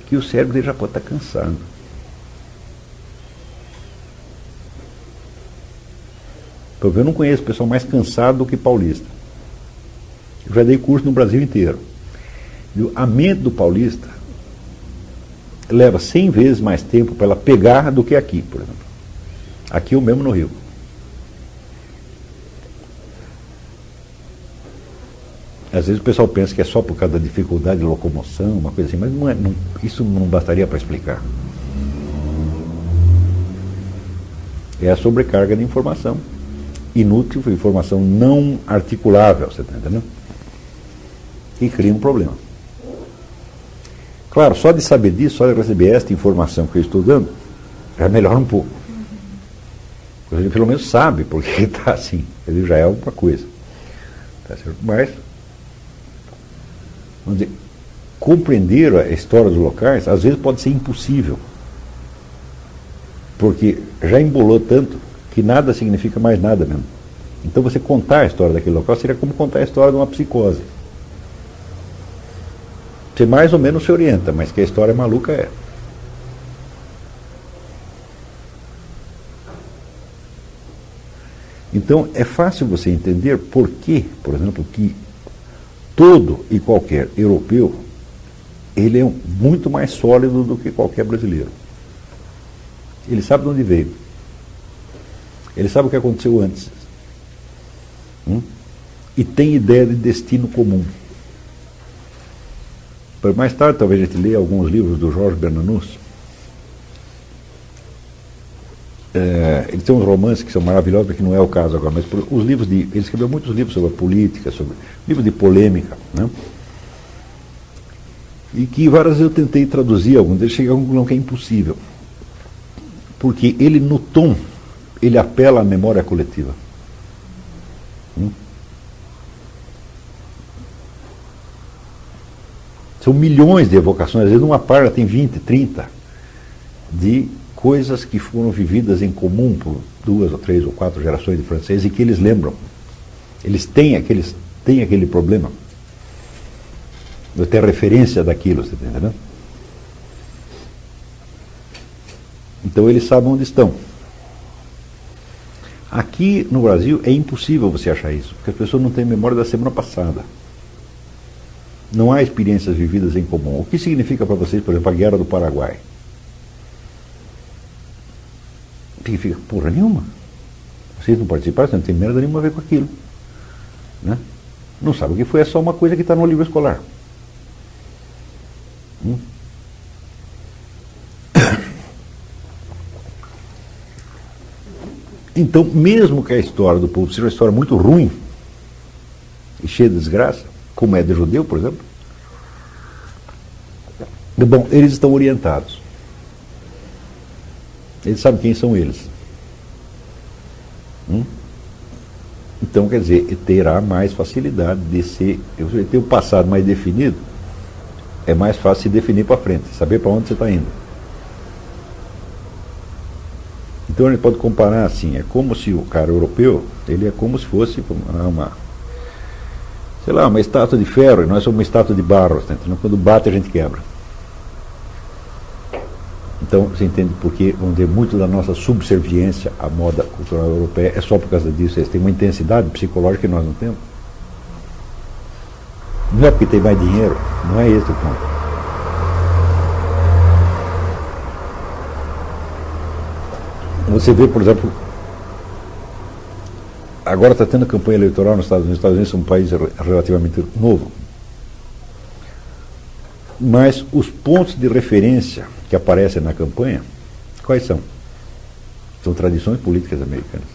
S1: que o cérebro dele já pode estar cansado. Eu não conheço pessoal mais cansado do que paulista. Eu já dei curso no Brasil inteiro. A mente do paulista leva 100 vezes mais tempo para ela pegar do que aqui, por exemplo. Aqui ou mesmo no Rio. Às vezes o pessoal pensa que é só por causa da dificuldade de locomoção, uma coisa assim, mas não é, isso não bastaria para explicar. É a sobrecarga de informação. Inútil, informação não articulável, você está entendendo? E cria um problema. Claro, só de saber disso, só de receber esta informação que eu estou dando, já melhora um pouco. Ele pelo menos sabe porque está assim. Ele já é alguma coisa. Tá certo? Mas, vamos dizer, compreender a história dos locais, às vezes pode ser impossível. Porque já embolou tanto que nada significa mais nada mesmo. Então você contar a história daquele local seria como contar a história de uma psicose. Você mais ou menos se orienta, mas que a história maluca é. Então é fácil você entender por que, por exemplo, que todo e qualquer europeu, ele é muito mais sólido do que qualquer brasileiro. Ele sabe de onde veio. Ele sabe o que aconteceu antes. E tem ideia de destino comum. Mais tarde, talvez a gente leia alguns livros do Jorge Bernanos. Ele tem uns romances que são maravilhosos, porque não é o caso agora, mas os livros ele escreveu muitos livros sobre a política, sobre livros de polêmica, né? E que várias vezes eu tentei traduzir alguns deles, cheguei a uma conclusão que é impossível. Porque ele, no tom, ele apela à memória coletiva. São milhões de evocações, às vezes numa página tem 20, 30, de coisas que foram vividas em comum por 2 ou 3 ou 4 gerações de franceses e que eles lembram. Eles têm aquele problema. Eu tenho referência daquilo, você está entendendo? Então eles sabem onde estão. Aqui no Brasil é impossível você achar isso, porque as pessoas não têm memória da semana passada. Não há experiências vividas em comum. O que significa para vocês, por exemplo, a Guerra do Paraguai? Significa porra nenhuma. Vocês não participaram, você não tem merda nenhuma a ver com aquilo. Né? Não sabe o que foi, é só uma coisa que está no livro escolar. Então, mesmo que a história do povo seja uma história muito ruim e cheia de desgraça, como é de judeu, por exemplo, bom, eles estão orientados. Eles sabem quem são eles. Então, quer dizer, terá mais facilidade de ter o passado mais definido, é mais fácil se definir para frente, saber para onde você está indo. Então a gente pode comparar assim, é como se o cara europeu, ele é como se fosse uma estátua de ferro, e nós somos uma estátua de barro, tá? Então, quando bate a gente quebra. Então você entende porque, vamos dizer, muito da nossa subserviência à moda cultural europeia é só por causa disso. Eles têm uma intensidade psicológica que nós não temos. Não é porque tem mais dinheiro, não é esse o ponto. Você vê, por exemplo, agora está tendo campanha eleitoral nos Estados Unidos. Os Estados Unidos são um país relativamente novo. Mas os pontos de referência que aparecem na campanha, quais são? São tradições políticas americanas.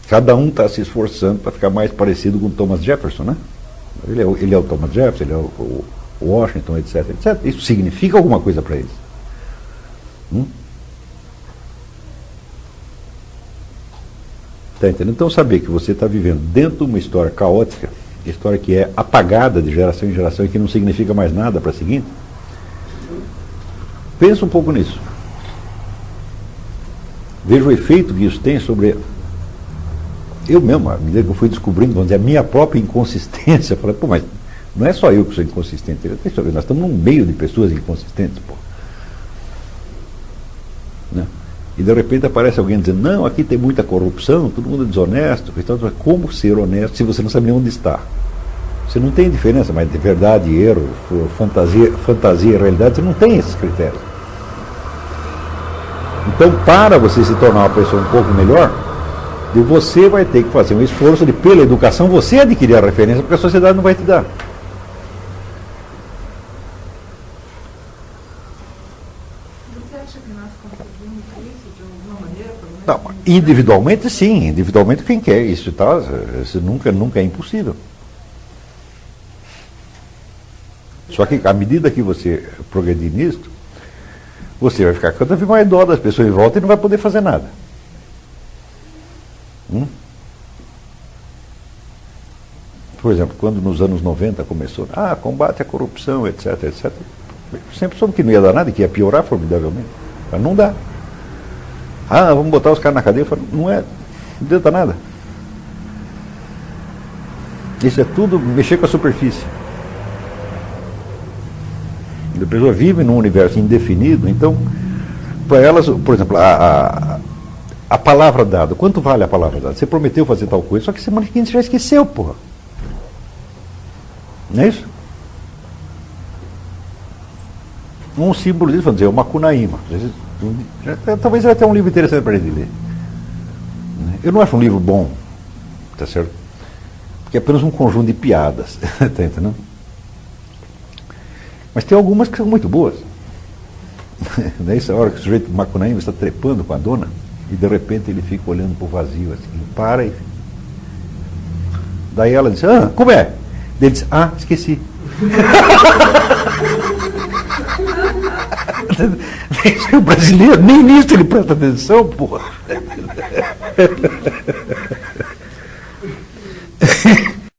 S1: Cada um está se esforçando para ficar mais parecido com Thomas Jefferson, né? Ele é o Thomas Jefferson, ele é o Washington, etc, etc. Isso significa alguma coisa para eles. Tá entendendo? Então saber que você está vivendo dentro de uma história caótica, história que é apagada de geração em geração e que não significa mais nada para a seguinte, pensa um pouco nisso. Veja o efeito que isso tem sobre eu mesmo, à medida que eu fui descobrindo, vamos dizer, a minha própria inconsistência. Falei, pô, mas não é só eu que sou inconsistente, nós estamos num meio de pessoas inconsistentes, pô. Né? E de repente aparece alguém dizendo, não, aqui tem muita corrupção, todo mundo é desonesto. Então, como ser honesto se você não sabe nem onde está? Você não tem diferença, mas de verdade, erro, fantasia e realidade, você não tem esses critérios. Então, para você se tornar uma pessoa um pouco melhor, você vai ter que fazer um esforço de, pela educação, você adquirir a referência, porque a sociedade não vai te dar. Não, individualmente sim, individualmente quem quer isso, tá? Isso nunca é impossível. Só que à medida que você progredir nisso, você vai ficar cada vez mais dó das pessoas em volta e não vai poder fazer nada. Por exemplo, quando nos anos 90 começou, combate à corrupção, etc, etc. Sempre soube que não ia dar nada e que ia piorar formidavelmente. Mas não dá. Vamos botar os caras na cadeia. Não adianta nada. Isso é tudo mexer com a superfície. A pessoa vive num universo indefinido, então, para elas, por exemplo, a palavra dada, quanto vale a palavra dada? Você prometeu fazer tal coisa, só que semana seguinte você já esqueceu, porra. Não é isso? Um símbolo disso, vamos dizer, o Macunaíma. Talvez vai ter um livro interessante para ele ler. Eu não acho um livro bom, tá certo? Porque é apenas um conjunto de piadas, tá entendendo? Mas tem algumas que são muito boas. Nessa hora que o sujeito Macunaíma está trepando com a dona, e de repente ele fica olhando para o vazio, assim, para e... Daí ela diz, como é? Ele diz, esqueci. O brasileiro, nem nisso ele presta atenção, porra.